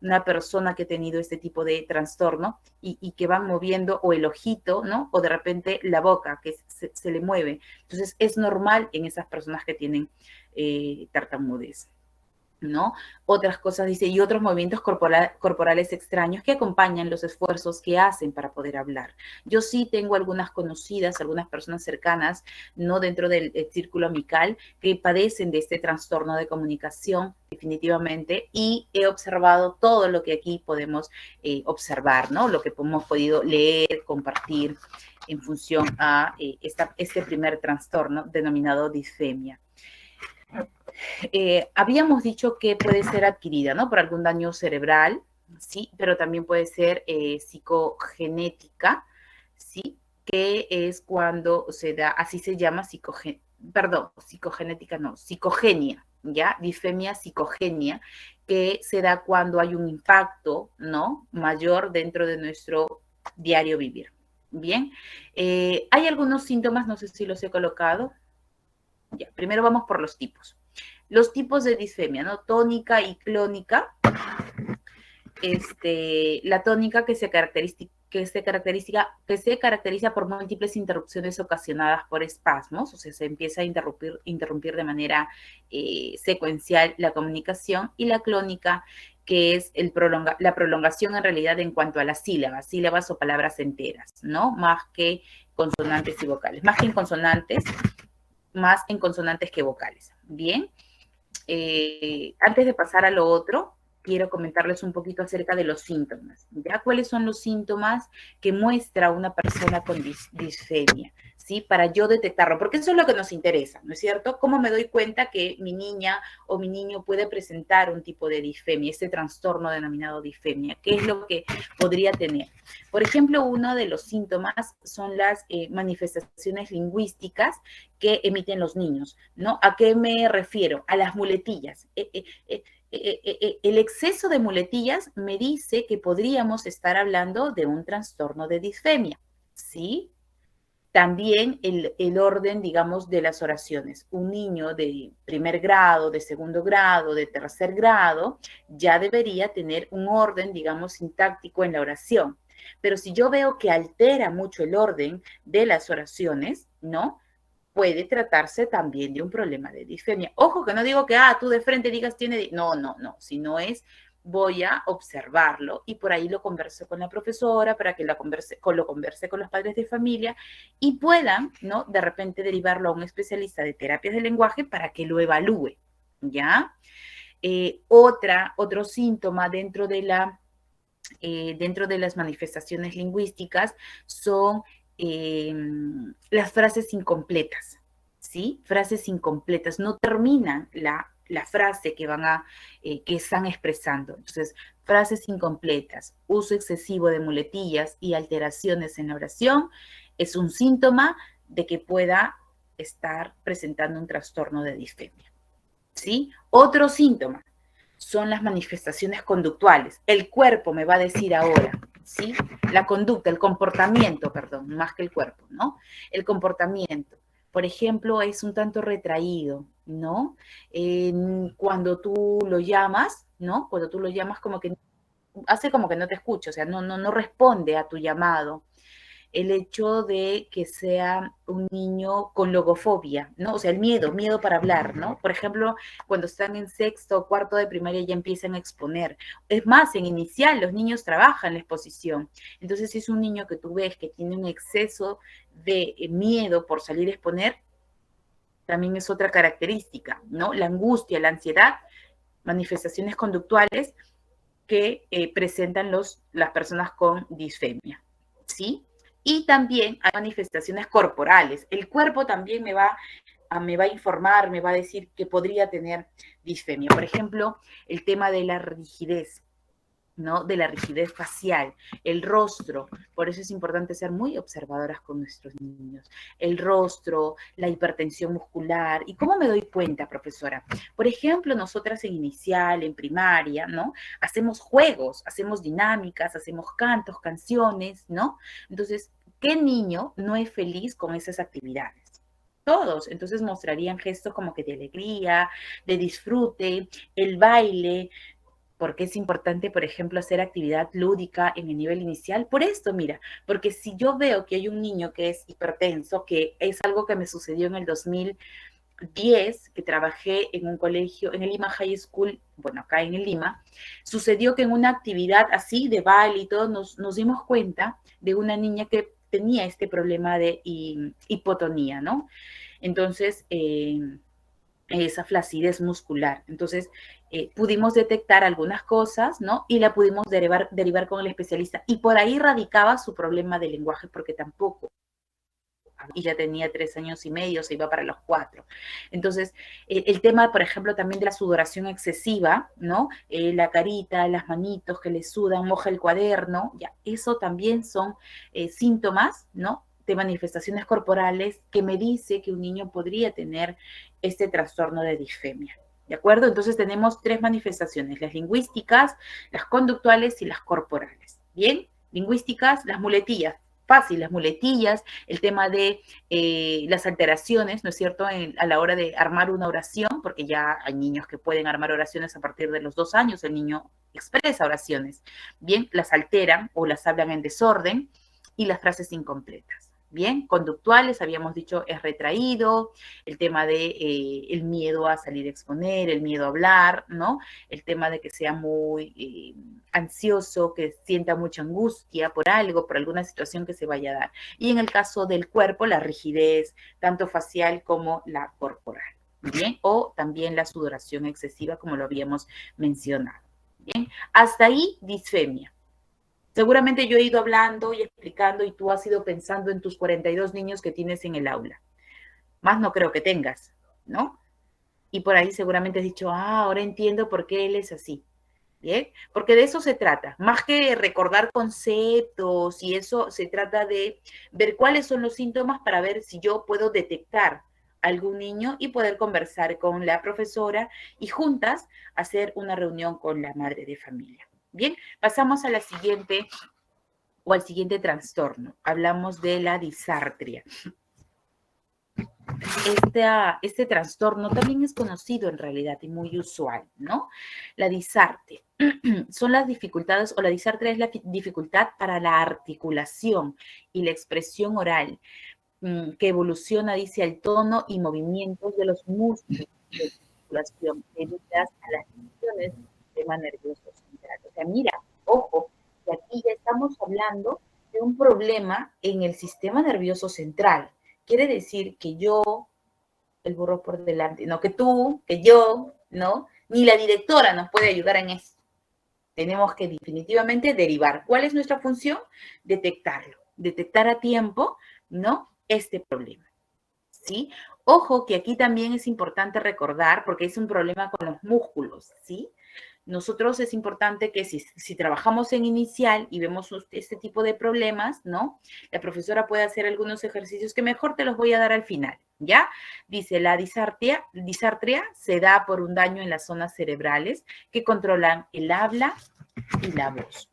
una persona que ha tenido este tipo de trastorno y que van moviendo o el ojito, ¿no? O de repente la boca que se le mueve. Entonces es normal en esas personas que tienen tartamudez, ¿no? Otras cosas, dice, y otros movimientos corporales extraños que acompañan los esfuerzos que hacen para poder hablar. Yo sí tengo algunas conocidas, algunas personas cercanas, no dentro del círculo amical, que padecen de este trastorno de comunicación, definitivamente, y he observado todo lo que aquí podemos observar, ¿no? Lo que hemos podido leer, compartir en función a este primer trastorno denominado disfemia. Habíamos dicho que puede ser adquirida, ¿no? Por algún daño cerebral, sí, pero también puede ser psicogenética, sí, que es cuando se da, así se llama psicogenética no, psicogenia, ¿ya? Disfemia psicogenia, que se da cuando hay un impacto, ¿no? Mayor dentro de nuestro diario vivir. Bien, hay algunos síntomas, no sé si los he colocado. Ya, primero vamos por los tipos. Los tipos de disfemia, ¿no? Tónica y clónica. La tónica que se caracteriza por múltiples interrupciones ocasionadas por espasmos, o sea, se empieza a interrumpir de manera secuencial la comunicación, y la clónica, que es la prolongación en realidad en cuanto a las sílabas o palabras enteras, ¿no? Más que consonantes y vocales, más en consonantes que vocales. Bien. Antes de pasar a lo otro, quiero comentarles un poquito acerca de los síntomas. ¿Ya? ¿Cuáles son los síntomas que muestra una persona con disfemia? ¿Sí? Para yo detectarlo, porque eso es lo que nos interesa, ¿no es cierto? ¿Cómo me doy cuenta que mi niña o mi niño puede presentar un tipo de disfemia, este trastorno denominado disfemia? ¿Qué es lo que podría tener? Por ejemplo, uno de los síntomas son las manifestaciones lingüísticas que emiten los niños, ¿no? ¿A qué me refiero? A las muletillas. El exceso de muletillas me dice que podríamos estar hablando de un trastorno de disfemia, ¿sí? También el orden, digamos, de las oraciones. Un niño de primer grado, de segundo grado, de tercer grado, ya debería tener un orden, digamos, sintáctico en la oración. Pero si yo veo que altera mucho el orden de las oraciones, ¿no? Puede tratarse también de un problema de disfemia. Ojo, que no digo que, tú de frente digas tiene... No, si no es, voy a observarlo y por ahí lo converso con la profesora para que lo converse con los padres de familia y puedan, ¿no? De repente derivarlo a un especialista de terapias del lenguaje para que lo evalúe, ¿ya? Otro síntoma dentro de las manifestaciones lingüísticas son las frases incompletas, ¿sí? Frases incompletas, no terminan la frase que están expresando. Entonces, frases incompletas, uso excesivo de muletillas y alteraciones en la oración es un síntoma de que pueda estar presentando un trastorno de disfemia, ¿sí? Otro síntoma son las manifestaciones conductuales. El cuerpo me va a decir ahora, ¿sí? La conducta, el comportamiento, perdón, más que el cuerpo, ¿no? El comportamiento. Por ejemplo, es un tanto retraído, ¿no? Cuando tú lo llamas, ¿no? Cuando tú lo llamas como que hace como que no te escucha, o sea, no responde a tu llamado. el hecho de que sea un niño con logofobia, ¿no? O sea, el miedo para hablar, ¿no? Por ejemplo, cuando están en sexto o cuarto de primaria ya empiezan a exponer. Es más, en inicial los niños trabajan la exposición. Entonces, si es un niño que tú ves que tiene un exceso de miedo por salir a exponer, también es otra característica, ¿no? La angustia, la ansiedad, manifestaciones conductuales que presentan las personas con disfemia, ¿sí? Y también hay manifestaciones corporales. El cuerpo también me va a informar, me va a decir que podría tener disfemia. Por ejemplo, el tema de la rigidez, ¿no? De la rigidez facial, el rostro. Por eso es importante ser muy observadoras con nuestros niños. El rostro, la hipertensión muscular. ¿Y cómo me doy cuenta, profesora? Por ejemplo, nosotras en inicial, en primaria, ¿no? Hacemos juegos, hacemos dinámicas, hacemos cantos, canciones, ¿no? Entonces, ¿qué niño no es feliz con esas actividades? Todos, entonces mostrarían gestos como que de alegría, de disfrute, el baile, porque es importante, por ejemplo, hacer actividad lúdica en el nivel inicial. Por esto, mira, porque si yo veo que hay un niño que es hipertenso, que es algo que me sucedió en el 2010, que trabajé en un colegio, en el Lima High School, bueno, acá en el Lima, sucedió que en una actividad así de baile y todo, nos dimos cuenta de una niña que tenía este problema de hipotonía, ¿no? Entonces, esa flacidez muscular. Entonces, pudimos detectar algunas cosas, ¿no? Y la pudimos derivar con el especialista. Y por ahí radicaba su problema de lenguaje, porque tampoco. Y ya tenía 3 años y medio, se iba para los 4. Entonces, el tema, por ejemplo, también de la sudoración excesiva, ¿no? La carita, las manitos que le sudan, moja el cuaderno, ya, eso también son síntomas, ¿no? De manifestaciones corporales que me dice que un niño podría tener este trastorno de disfemia. ¿De acuerdo? Entonces tenemos 3 manifestaciones, las lingüísticas, las conductuales y las corporales. ¿Bien? Lingüísticas, las muletillas. Fácil, las muletillas, el tema de las alteraciones, ¿no es cierto?, a la hora de armar una oración, porque ya hay niños que pueden armar oraciones a partir de los 2 años, el niño expresa oraciones. Bien, las alteran o las hablan en desorden, y las frases incompletas. Bien, conductuales, habíamos dicho, es retraído, el tema de el miedo a salir a exponer, el miedo a hablar, ¿no? El tema de que sea muy ansioso, que sienta mucha angustia por algo, por alguna situación que se vaya a dar. Y en el caso del cuerpo, la rigidez, tanto facial como la corporal. Bien, o también la sudoración excesiva, como lo habíamos mencionado. Bien, hasta ahí disfemia. Seguramente yo he ido hablando y explicando y tú has ido pensando en tus 42 niños que tienes en el aula. Más no creo que tengas, ¿no? Y por ahí seguramente has dicho, ahora entiendo por qué él es así. ¿Bien? Porque de eso se trata. Más que recordar conceptos y eso, se trata de ver cuáles son los síntomas para ver si yo puedo detectar algún niño y poder conversar con la profesora y juntas hacer una reunión con la madre de familia. Bien, pasamos a la siguiente o al siguiente trastorno. Hablamos de la disartria. Este trastorno también es conocido en realidad y muy usual, ¿no? La disartria son las dificultades, o la disartria es la dificultad para la articulación y la expresión oral, que evoluciona, dice, al tono y movimientos de los músculos de articulación debidas a las funciones del sistema nervioso central. O sea, mira, ojo, que aquí ya estamos hablando de un problema en el sistema nervioso central. Quiere decir que yo, el burro por delante, no que tú, que yo, ¿no? Ni la directora nos puede ayudar en esto. Tenemos que definitivamente derivar. ¿Cuál es nuestra función? Detectarlo, detectar a tiempo, ¿no? Este problema, ¿sí? Ojo que aquí también es importante recordar, porque es un problema con los músculos, ¿sí? Nosotros es importante que si trabajamos en inicial y vemos este tipo de problemas, ¿no? La profesora puede hacer algunos ejercicios que mejor te los voy a dar al final, ¿ya? Dice, la disartria se da por un daño en las zonas cerebrales que controlan el habla y la voz,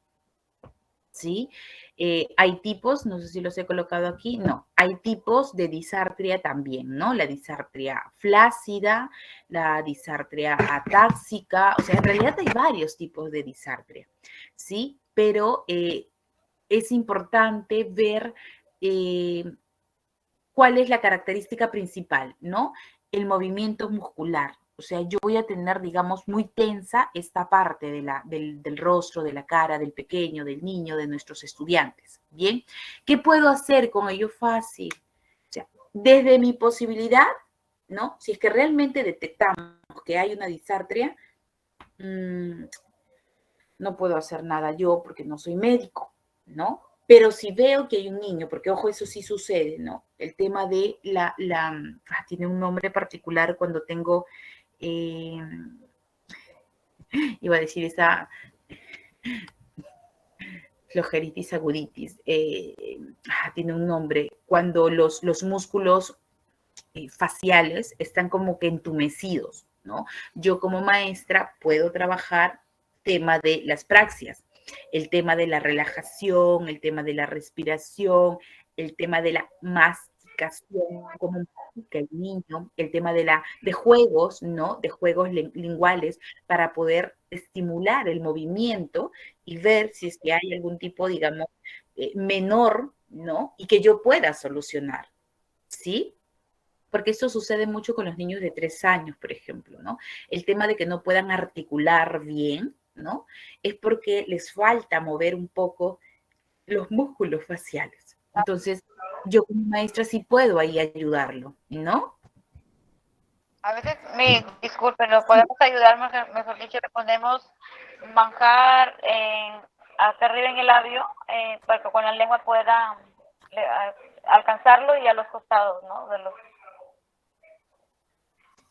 ¿sí? Hay tipos, no sé si los he colocado aquí, no, hay tipos de disartria también, ¿no? La disartria flácida, la disartria atáxica, o sea, en realidad hay varios tipos de disartria, ¿sí? Pero es importante ver ¿cuál es la característica principal? ¿No? El movimiento muscular. O sea, yo voy a tener, digamos, muy tensa esta parte del rostro, de la cara, del pequeño, del niño, de nuestros estudiantes. ¿Bien? ¿Qué puedo hacer con ello? Fácil. O sea, desde mi posibilidad, ¿no? Si es que realmente detectamos que hay una disartria, no puedo hacer nada yo porque no soy médico, ¿no? Pero si veo que hay un niño, porque ojo, eso sí sucede, ¿no? El tema de tiene un nombre particular cuando tengo, iba a decir esa flojeritis aguditis, tiene un nombre, cuando los músculos faciales están como que entumecidos, ¿no? Yo como maestra puedo trabajar tema de las praxias, el tema de la relajación, el tema de la respiración, el tema de la masticación, como mastica el niño, el tema de juegos, ¿no? De juegos linguales para poder estimular el movimiento y ver si es que hay algún tipo, digamos, menor, ¿no? Y que yo pueda solucionar, ¿sí? Porque esto sucede mucho con los niños de 3 años, por ejemplo, ¿no? El tema de que no puedan articular bien, ¿no? Es porque les falta mover un poco los músculos faciales. Entonces, yo como maestra sí puedo ahí ayudarlo, ¿no? A veces, disculpen, nos podemos ayudar, mejor dicho, le ponemos manjar hasta arriba en el labio para que con la lengua pueda alcanzarlo y a los costados, ¿no?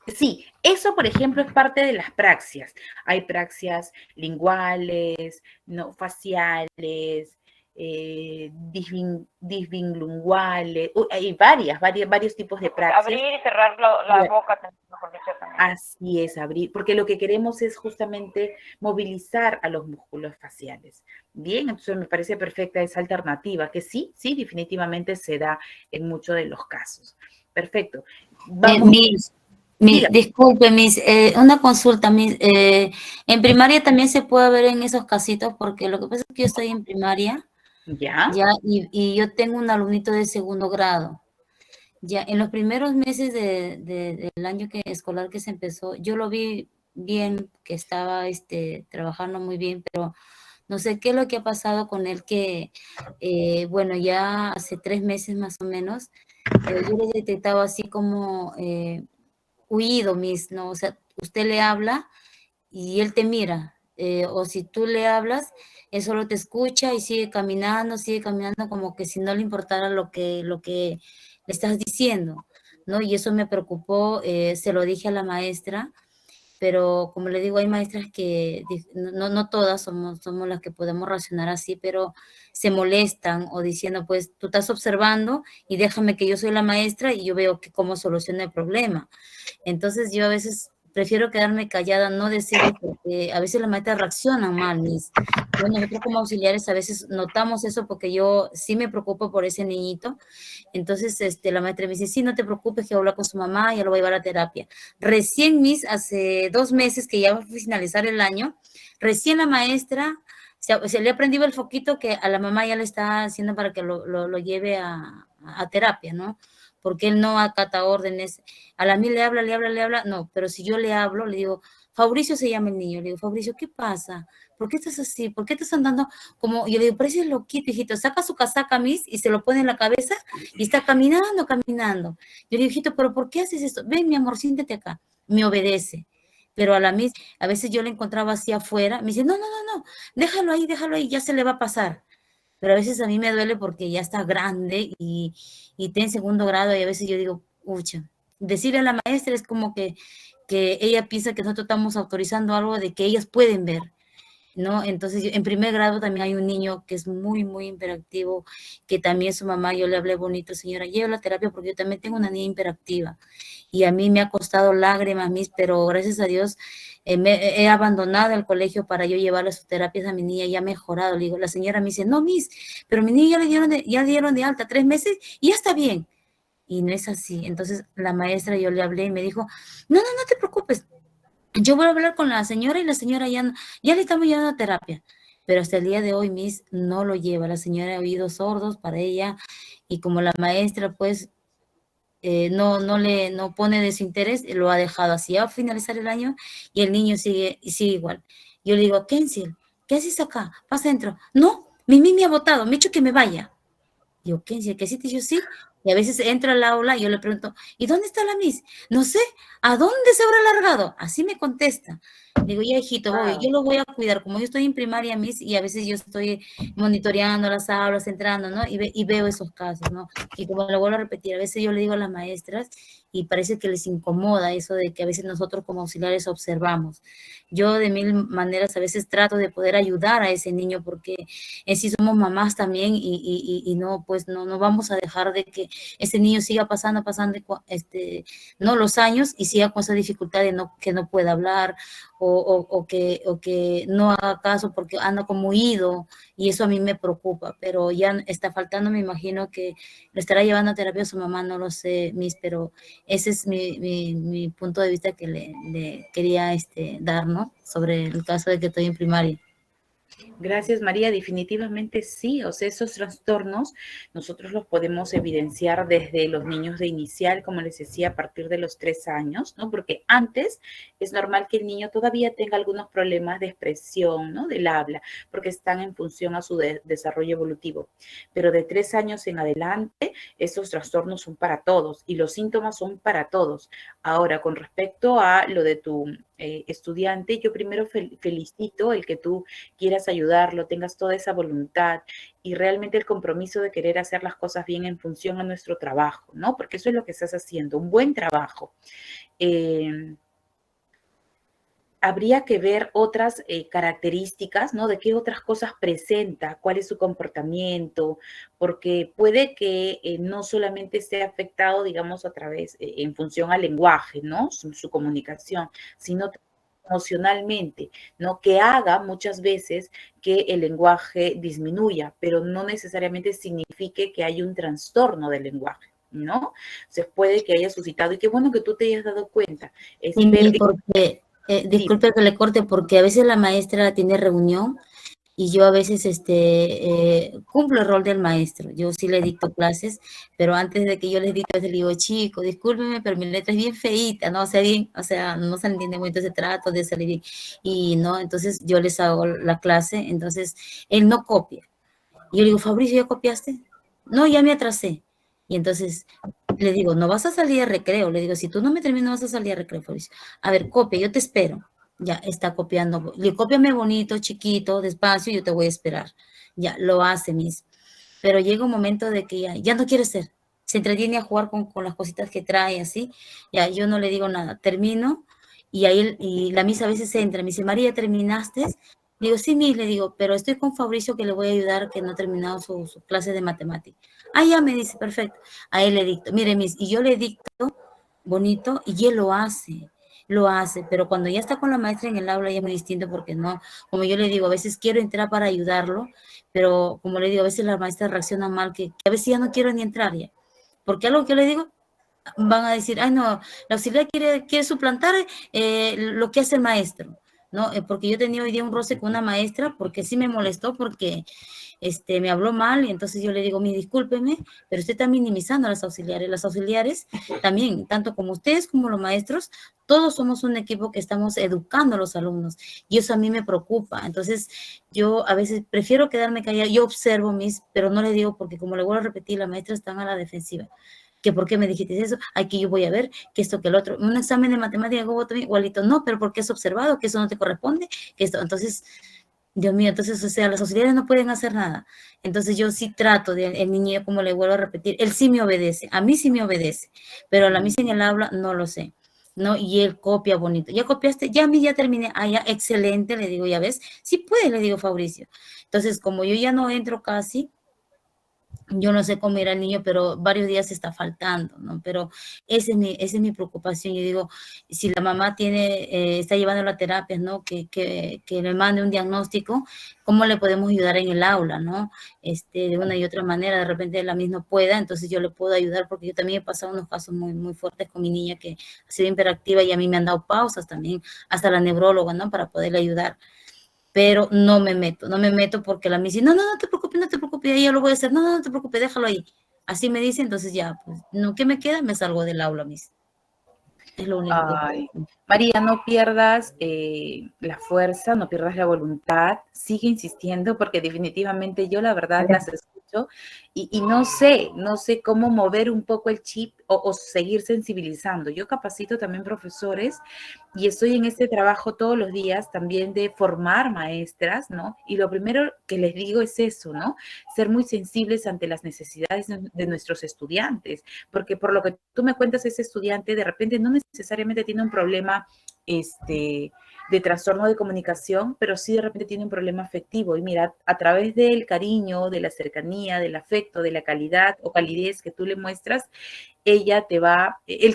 Sí, eso, por ejemplo, es parte de las praxias. Hay praxias linguales, no faciales, disbinguales, hay varios tipos de praxias. Abrir y cerrar la boca, mejor dicho, también. Así es, abrir, porque lo que queremos es justamente movilizar a los músculos faciales. Bien, entonces me parece perfecta esa alternativa, que sí, definitivamente se da en muchos de los casos. Perfecto. Vamos. Disculpe, una consulta, en primaria también se puede ver en esos casitos, porque lo que pasa es que yo estoy en primaria, ya, y yo tengo un alumnito de segundo grado. Ya, en los primeros meses del año escolar que se empezó, yo lo vi bien, que estaba trabajando muy bien, pero no sé qué es lo que ha pasado con él, que, bueno, ya hace 3 meses más o menos, yo le he detectado así como huido, ¿no? O sea, usted le habla y él te mira, o si tú le hablas, él solo te escucha y sigue caminando como que si no le importara lo que le estás diciendo, ¿no? Y eso me preocupó, se lo dije a la maestra, pero como le digo, hay maestras que no todas somos las que podemos reaccionar así, pero se molestan o diciendo, pues tú estás observando y déjame que yo soy la maestra y yo veo cómo soluciona el problema. Entonces yo a veces prefiero quedarme callada, no decirle, porque a veces las maestras reaccionan mal, Bueno, nosotros como auxiliares a veces notamos eso porque yo sí me preocupo por ese niñito. Entonces la maestra me dice, sí, no te preocupes, que habla con su mamá, ya lo voy a llevar a terapia. Recién, hace 2 meses que ya va a finalizar el año, recién la maestra se le ha prendido el foquito que a la mamá ya le está haciendo para que lo lleve a terapia, ¿no? Porque él no acata órdenes. A la mí le habla, no, pero si yo le hablo, le digo, Fabricio se llama el niño, le digo, Fabricio, ¿qué pasa? ¿Por qué estás así? ¿Por qué estás andando como, yo le digo, pareces loquito, hijito, saca su casaca, y se lo pone en la cabeza y está caminando. Yo le digo, hijito, ¿pero por qué haces esto? Ven, mi amor, siéntate acá. Me obedece. Pero a veces yo le encontraba así afuera, me dice, no, déjalo ahí, ya se le va a pasar. Pero a veces a mí me duele porque ya está grande y está en segundo grado y a veces yo digo, ucha, decirle a la maestra es como que ella piensa que nosotros estamos autorizando algo de que ellas pueden ver, ¿no? Entonces, en primer grado también hay un niño que es muy, muy hiperactivo, que también su mamá, yo le hablé bonito, señora, lleva la terapia porque yo también tengo una niña hiperactiva y a mí me ha costado lágrimas, pero gracias a Dios he abandonado el colegio para yo llevarle sus terapias a mi niña y ha mejorado. Le digo, la señora me dice, no, pero mi niña ya le dieron de alta 3 meses y ya está bien. Y no es así. Entonces, la maestra, yo le hablé y me dijo, no te preocupes, yo voy a hablar con la señora y la señora ya le estamos llevando a terapia. Pero hasta el día de hoy, no lo lleva. La señora ha oídos sordos para ella. y como la maestra pues no pone de su interés, lo ha dejado así. Va a finalizar el año y el niño sigue igual. Yo le digo, Kensil, ¿qué haces acá? Pasa adentro. No, Mimi me ha botado, me ha dicho que me vaya. Digo, Kensil, ¿qué hiciste? Yo sí. Y a veces entro al aula y yo le pregunto, ¿y dónde está la Miss? No sé, ¿a dónde se habrá largado? Así me contesta. Digo, ya hijito, Wow. yo lo voy a cuidar. Como yo estoy en primaria, Miss, y a veces yo estoy monitoreando las aulas, entrando, ¿no? Y veo esos casos, ¿no? Y como lo vuelvo a repetir, a veces yo le digo a las maestras y parece que les incomoda eso de que a veces nosotros como auxiliares observamos. Yo de mil maneras a veces trato de poder ayudar a ese niño porque en sí somos mamás también y no, pues no vamos a dejar de que ese niño siga pasando no los años y siga con esa dificultad de que no pueda hablar o que no haga caso porque anda como huido y eso a mí me preocupa, pero ya está faltando, me imagino que lo estará llevando a terapia su mamá, no lo sé, Miss, pero ese es mi punto de vista que le quería dar, ¿no? Sobre el caso de que estoy en primaria. Gracias, María. Definitivamente sí. O sea, esos trastornos nosotros los podemos evidenciar desde los niños de inicial, como les decía, a partir de los 3 años, ¿no? Porque antes es normal que el niño todavía tenga algunos problemas de expresión, ¿no? Del habla, porque están en función a su desarrollo evolutivo. Pero de 3 años en adelante, esos trastornos son para todos y los síntomas son para todos. Ahora, con respecto a lo de tu estudiante, yo primero felicito el que tú quieras ayudarlo, tengas toda esa voluntad y realmente el compromiso de querer hacer las cosas bien en función a nuestro trabajo, ¿no? Porque eso es lo que estás haciendo, un buen trabajo. Habría que ver otras características, ¿no? De qué otras cosas presenta, cuál es su comportamiento, porque puede que no solamente esté afectado, digamos, a través, en función al lenguaje, ¿no? Su comunicación, sino emocionalmente, ¿no? Que haga muchas veces que el lenguaje disminuya, pero no necesariamente signifique que haya un trastorno del lenguaje, ¿no? Se puede que haya suscitado, y qué bueno que tú te hayas dado cuenta. Sí, porque, disculpe que le corte, porque a veces la maestra tiene reunión y yo a veces cumplo el rol del maestro. Yo sí le dicto clases, pero antes de que yo les dicte, le digo, chico, discúlpeme, pero mi letra es bien feíta, ¿no? O sea, no se entiende muy, entonces trato de salir bien. Y no, entonces yo les hago la clase, entonces él no copia. Y yo le digo, Fabricio, ¿ya copiaste? No, ya me atrasé. Y entonces le digo, no vas a salir a recreo. Le digo, si tú no me terminas, no vas a salir a recreo, Fabricio. A ver, copia, yo te espero. Ya está copiando. Le cópiame bonito, chiquito, despacio, yo te voy a esperar. Ya, lo hace, Miss. Pero llega un momento de que ya no quiere ser. Se entretiene a jugar con las cositas que trae, así. Ya, yo no le digo nada. Termino y ahí y la Miss a veces entra. Me dice, María, ¿terminaste? Digo, sí, Miss, le digo, pero estoy con Fabricio que le voy a ayudar, que no ha terminado su clase de matemática. Ah, ya me dice, perfecto. A él le dicto. Mire, Miss, y yo le dicto bonito y él lo hace, pero cuando ya está con la maestra en el aula ya es muy distinto porque no, como yo le digo, a veces quiero entrar para ayudarlo, pero como le digo, a veces la maestra reacciona mal, que a veces ya no quiero ni entrar ya, porque algo que le digo, van a decir, ay no, la auxiliar quiere suplantar lo que hace el maestro, ¿no? Porque yo tenía hoy día un roce con una maestra porque sí me molestó porque me habló mal y entonces yo le digo, mi discúlpeme, pero usted está minimizando a las auxiliares. Las auxiliares también, tanto como ustedes como los maestros, todos somos un equipo que estamos educando a los alumnos y eso a mí me preocupa. Entonces yo a veces prefiero quedarme callada, yo observo pero no le digo porque como le vuelvo a repetir, las maestras están a la defensiva. Que por qué me dijiste eso, aquí yo voy a ver, que esto, que el otro, un examen de matemática igualito, no, pero porque es observado, que eso no te corresponde, que esto, entonces, Dios mío, entonces, o sea, las auxiliares no pueden hacer nada, entonces yo sí trato, el niño, como le vuelvo a repetir, él sí me obedece, a mí sí me obedece, pero a la misa en el aula no lo sé, ¿no? Y él copia bonito, ¿ya copiaste? Ya a mí ya terminé, ah, ya, excelente, le digo, ya ves, sí puede, le digo, Fabricio, entonces, como yo ya no entro casi, yo no sé cómo irá el niño, pero varios días está faltando, ¿no? Pero esa es mi preocupación. Yo digo, si la mamá está llevando la terapia, ¿no? Que le mande un diagnóstico, ¿cómo le podemos ayudar en el aula, ¿no? De una y otra manera, de repente la misma pueda, entonces yo le puedo ayudar, porque yo también he pasado unos casos muy, muy fuertes con mi niña que ha sido hiperactiva y a mí me han dado pausas también, hasta la neuróloga, ¿no? Para poderle ayudar. Pero no me meto porque la me dice, no te preocupes, y ahí yo lo voy a hacer, no te preocupes, déjalo ahí. Así me dice, entonces ya, pues, no, ¿qué me queda? Me salgo del aula, mis. Es lo único que Ay, María, no pierdas la fuerza, no pierdas la voluntad, sigue insistiendo porque definitivamente yo la verdad las escucho y no sé cómo mover un poco el chip o seguir sensibilizando. Yo capacito también profesores y estoy en este trabajo todos los días también de formar maestras, ¿no? Y lo primero que les digo es eso, ¿no? Ser muy sensibles ante las necesidades de nuestros estudiantes, porque por lo que tú me cuentas, ese estudiante de repente no necesariamente tiene un problema de trastorno de comunicación, pero sí de repente tiene un problema afectivo. Y mira, a través del cariño, de la cercanía, del afecto, de la calidad o calidez que tú le muestras, él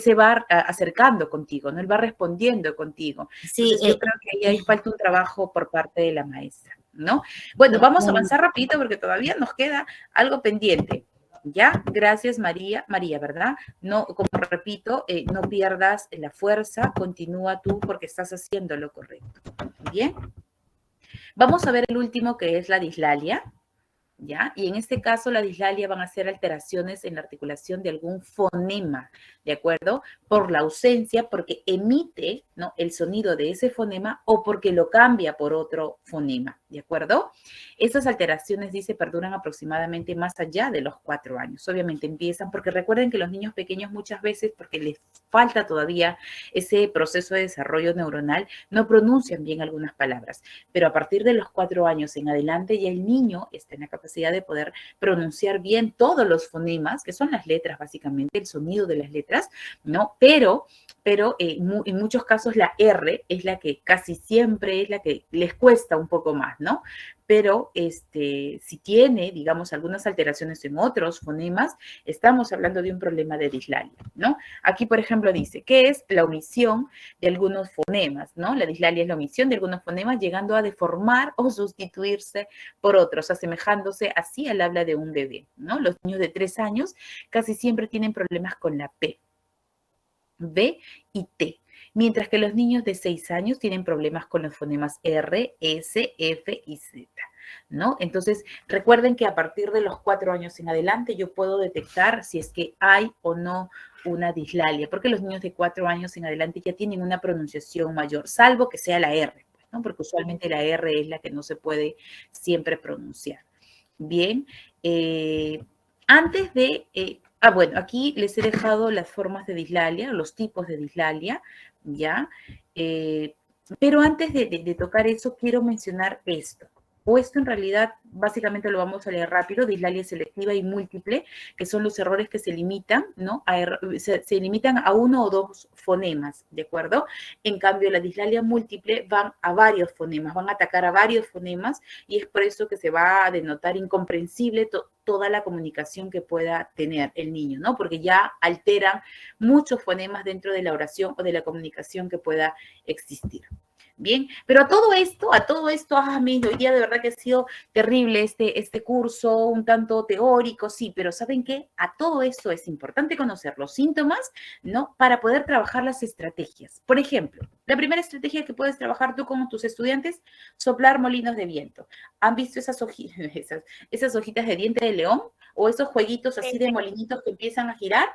se va acercando contigo, ¿no? Él va respondiendo contigo. sí, Entonces yo creo que ahí falta un trabajo por parte de la maestra, ¿no? Bueno, vamos a avanzar rapidito porque todavía nos queda algo pendiente. Ya, gracias María, ¿verdad? No, como repito, no pierdas la fuerza, continúa tú porque estás haciendo lo correcto. Bien. Vamos a ver el último que es la dislalia. ¿Ya? Y en este caso, la dislalia van a ser alteraciones en la articulación de algún fonema, ¿de acuerdo? Por la ausencia, porque emite, ¿no?, el sonido de ese fonema o porque lo cambia por otro fonema, ¿de acuerdo? Estas alteraciones, dice, perduran aproximadamente más allá de los 4 años. Obviamente empiezan, porque recuerden que los niños pequeños muchas veces, porque les falta todavía ese proceso de desarrollo neuronal, no pronuncian bien algunas palabras, pero a partir de los 4 años en adelante ya el niño está en la capacidad de poder pronunciar bien todos los fonemas, que son las letras básicamente, el sonido de las letras, ¿no? Pero en muchos casos la R es la que casi siempre es la que les cuesta un poco más, ¿no? Pero si tiene, digamos, algunas alteraciones en otros fonemas, estamos hablando de un problema de dislalia, ¿no? Aquí, por ejemplo, dice que es la omisión de algunos fonemas, ¿no? La dislalia es la omisión de algunos fonemas llegando a deformar o sustituirse por otros, asemejándose así al habla de un bebé, ¿no? Los niños de 3 años casi siempre tienen problemas con la P, B y T, mientras que los niños de 6 años tienen problemas con los fonemas R, S, F y Z, ¿no? Entonces, recuerden que a partir de los 4 años en adelante yo puedo detectar si es que hay o no una dislalia, porque los niños de 4 años en adelante ya tienen una pronunciación mayor, salvo que sea la R, ¿no? Porque usualmente la R es la que no se puede siempre pronunciar. Bien, antes de... bueno, aquí les he dejado las formas de dislalia, los tipos de dislalia, ¿ya? Pero antes de tocar eso, quiero mencionar esto. O esto en realidad, básicamente lo vamos a leer rápido, dislalia selectiva y múltiple, que son los errores que se limitan, ¿no? Se limitan a 1 o 2 fonemas, ¿de acuerdo? En cambio, la dislalia múltiple van a varios fonemas, van a atacar a varios fonemas y es por eso que se va a denotar incomprensible toda la comunicación que pueda tener el niño, ¿no? Porque ya alteran muchos fonemas dentro de la oración o de la comunicación que pueda existir. Bien, pero a todo esto, hoy día de verdad que ha sido terrible este curso, un tanto teórico, sí, pero ¿saben qué? A todo esto es importante conocer los síntomas, ¿no? Para poder trabajar las estrategias. Por ejemplo, la primera estrategia que puedes trabajar tú con tus estudiantes, soplar molinos de viento. ¿Han visto esas hojitas de diente de león? O esos jueguitos así de molinitos que empiezan a girar,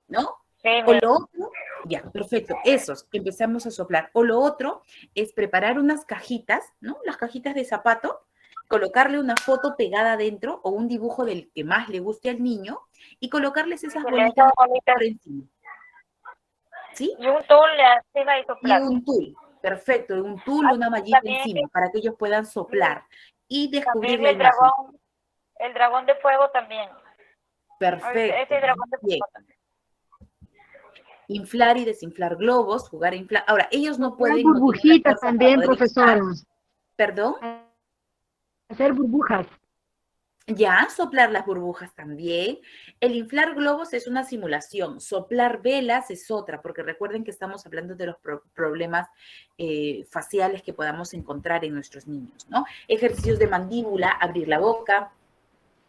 ¿no? O lo otro, ya, perfecto, esos que empezamos a soplar. O lo otro es preparar unas cajitas, ¿no? Las cajitas de zapato, colocarle una foto pegada adentro o un dibujo del que más le guste al niño y colocarles esas bolitas por encima. ¿Sí? Y un tul encima y soplar. Y un tul, perfecto, un tul, una mallita encima para que ellos puedan soplar y descubrir la imagen. El dragón de fuego también. Perfecto. Ese dragón de fuego también. Inflar y desinflar globos, jugar a inflar. Ahora, ellos no pueden... burbujitas también, profesora. ¿Perdón? Hacer burbujas. Ya, soplar las burbujas también. El inflar globos es una simulación. Soplar velas es otra, porque recuerden que estamos hablando de los problemas faciales que podamos encontrar en nuestros niños, ¿no? Ejercicios de mandíbula, abrir la boca,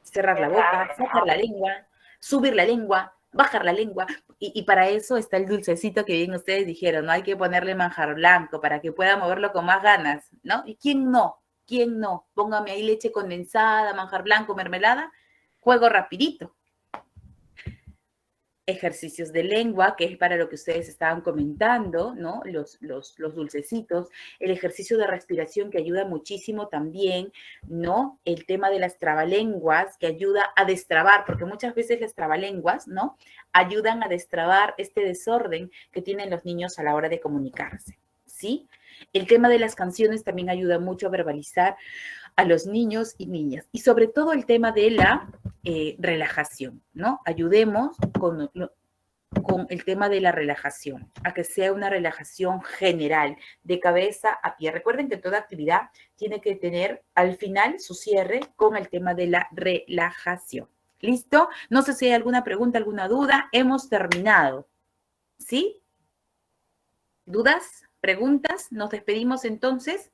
cerrar la boca, sacar la lengua, subir la lengua, bajar la lengua, y para eso está el dulcecito que bien ustedes dijeron, ¿no? Hay que ponerle manjar blanco para que pueda moverlo con más ganas, ¿no? ¿Y quién no? ¿Quién no? Póngame ahí leche condensada, manjar blanco, mermelada, juego rapidito. ejercicios de lengua, que es para lo que ustedes estaban comentando, ¿no? Los dulcecitos, el ejercicio de respiración que ayuda muchísimo también, ¿no? El tema de las trabalenguas que ayuda a destrabar, porque muchas veces las trabalenguas, ¿no? Ayudan a destrabar este desorden que tienen los niños a la hora de comunicarse, ¿sí? El tema de las canciones también ayuda mucho a verbalizar a los niños y niñas. Y sobre todo el tema de la relajación, ¿no? Ayudemos con el tema de la relajación, a que sea una relajación general, de cabeza a pie. Recuerden que toda actividad tiene que tener al final su cierre con el tema de la relajación. ¿Listo? No sé si hay alguna pregunta, alguna duda. Hemos terminado. ¿Sí? ¿Dudas? ¿Preguntas? Nos despedimos entonces.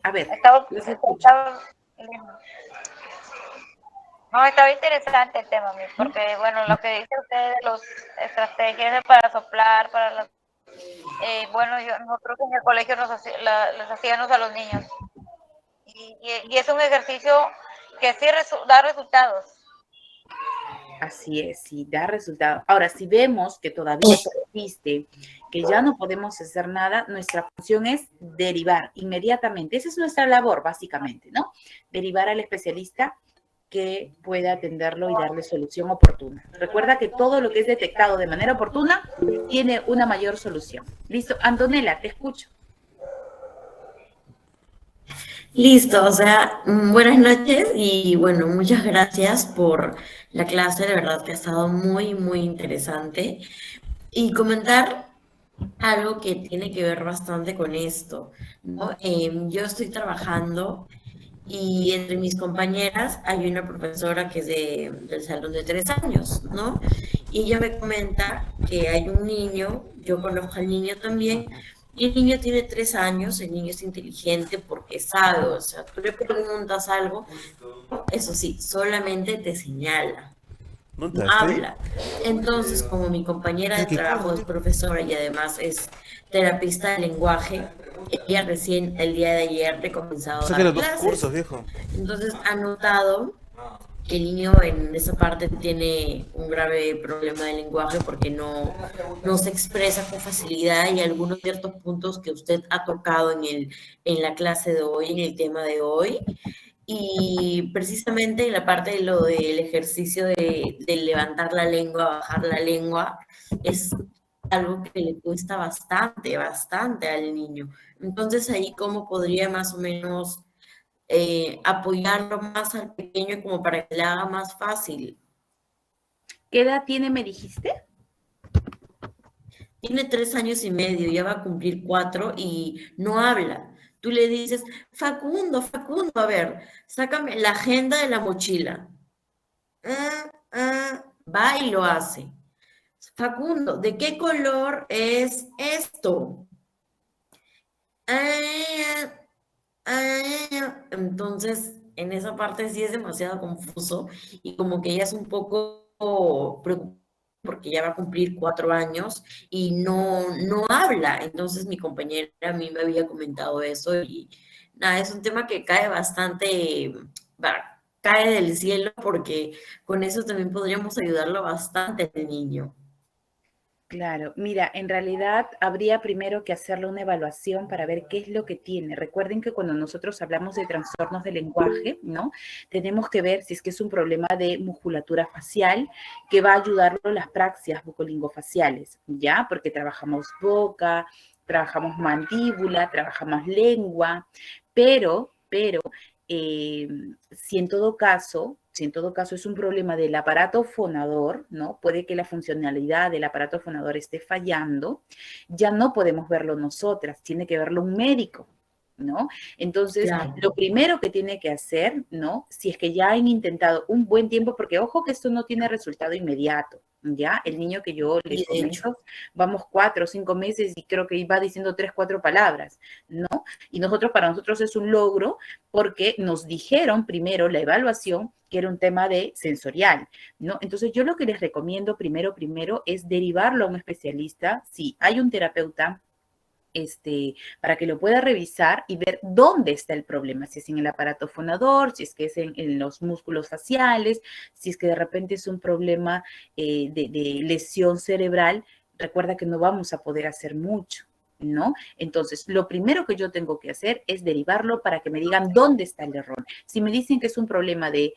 A ver, los escucho. No, estaba interesante el tema, porque, bueno, lo que dice usted de las estrategias para soplar, para las... bueno, nosotros en el colegio les hacíamos a los niños. Y es un ejercicio que sí da resultados. Así es, sí, da resultado. Ahora, si vemos que todavía persiste, que ya no podemos hacer nada, nuestra función es derivar inmediatamente. Esa es nuestra labor, básicamente, ¿no? Derivar al especialista que pueda atenderlo y darle solución oportuna. Recuerda que todo lo que es detectado de manera oportuna tiene una mayor solución. Listo, Antonella, te escucho. Listo, o sea, buenas noches y bueno, muchas gracias por la clase, de verdad que ha estado muy, muy interesante. Y comentar algo que tiene que ver bastante con esto, ¿no? Yo estoy trabajando y entre mis compañeras hay una profesora que es del salón de 3 años, ¿no? Y ella me comenta que hay un niño, yo conozco al niño también, y el niño tiene 3 años, el niño es inteligente porque sabe, o sea, tú le preguntas algo, eso sí, solamente te señala, no habla. Entonces, como mi compañera de trabajo es profesora y además es terapista de lenguaje, ella recién el día de ayer le comenzado a dar clases. Entonces ha notado que el niño en esa parte tiene un grave problema de lenguaje porque no se expresa con facilidad y algunos ciertos puntos que usted ha tocado en la clase de hoy, en el tema de hoy. Y precisamente en la parte de lo del ejercicio de levantar la lengua, bajar la lengua, es algo que le cuesta bastante, bastante al niño. Entonces ahí cómo podría más o menos apoyarlo más al pequeño como para que le haga más fácil. ¿Qué edad tiene, me dijiste? Tiene 3 años y medio, ya va a cumplir 4 y no habla. Tú le dices, Facundo, a ver, sácame la agenda de la mochila. Va y lo hace. Facundo, ¿de qué color es esto? Entonces, en esa parte sí es demasiado confuso y como que ella es un poco preocupada porque ya va a cumplir 4 años y no habla. Entonces mi compañera a mí me había comentado eso y nada, es un tema que cae bastante, cae del cielo porque con eso también podríamos ayudarlo bastante al niño. Claro, mira, en realidad habría primero que hacerle una evaluación para ver qué es lo que tiene. Recuerden que cuando nosotros hablamos de trastornos de lenguaje, ¿no? Tenemos que ver si es que es un problema de musculatura facial que va a ayudarlo las praxias bucolingofaciales, ¿ya? Porque trabajamos boca, trabajamos mandíbula, trabajamos lengua, pero si en todo caso es un problema del aparato fonador, ¿no? Puede que la funcionalidad del aparato fonador esté fallando, ya no podemos verlo nosotras, tiene que verlo un médico, ¿no? Entonces, claro, lo primero que tiene que hacer, ¿no? Si es que ya han intentado un buen tiempo, porque ojo que esto no tiene resultado inmediato, ¿ya? El niño que yo les comento, vamos 4 o 5 meses y creo que va diciendo 3, 4 palabras, ¿no? Y para nosotros es un logro porque nos dijeron primero la evaluación que era un tema de sensorial, ¿no? Entonces yo lo que les recomiendo primero es derivarlo a un especialista. Si hay un terapeuta para que lo pueda revisar y ver dónde está el problema, si es en el aparato fonador, si es que es en los músculos faciales, si es que de repente es un problema de lesión cerebral. Recuerda que no vamos a poder hacer mucho, ¿no? Entonces, lo primero que yo tengo que hacer es derivarlo para que me digan dónde está el error. Si me dicen que es un problema de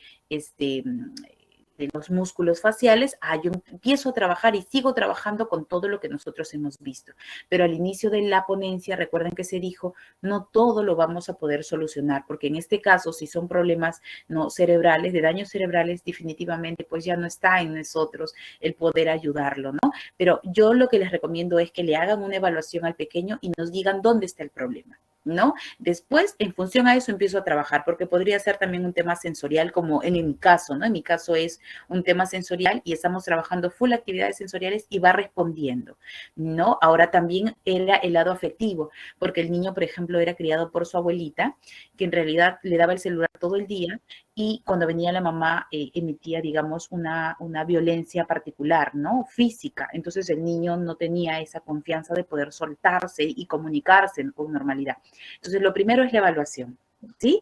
los músculos faciales, yo empiezo a trabajar y sigo trabajando con todo lo que nosotros hemos visto. Pero al inicio de la ponencia, recuerden que se dijo, no todo lo vamos a poder solucionar, porque en este caso, si son problemas no cerebrales, de daños cerebrales, definitivamente pues ya no está en nosotros el poder ayudarlo, ¿no? Pero yo lo que les recomiendo es que le hagan una evaluación al pequeño y nos digan dónde está el problema, ¿no? Después, en función a eso, empiezo a trabajar, porque podría ser también un tema sensorial, como en mi caso, ¿no? En mi caso es un tema sensorial y estamos trabajando full actividades sensoriales y va respondiendo, ¿no? Ahora también era el lado afectivo, porque el niño, por ejemplo, era criado por su abuelita, que en realidad le daba el celular todo el día y cuando venía la mamá emitía, digamos, una violencia particular, ¿no? Física. Entonces el niño no tenía esa confianza de poder soltarse y comunicarse con normalidad. Entonces, lo primero es la evaluación, ¿sí?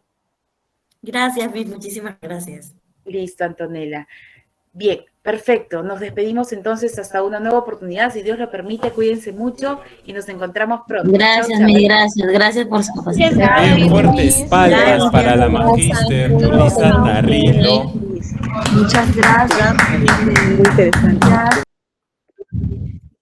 Gracias, Vic, muchísimas gracias. Listo, Antonella. Bien, perfecto. Nos despedimos entonces hasta una nueva oportunidad. Si Dios lo permite, cuídense mucho y nos encontramos pronto. Gracias, Chao, chao. mi gracias. Gracias por su capacitación. Bien, fuertes palmas para la magíster Yulisa Tarrillo. Muchas gracias. Muy interesante.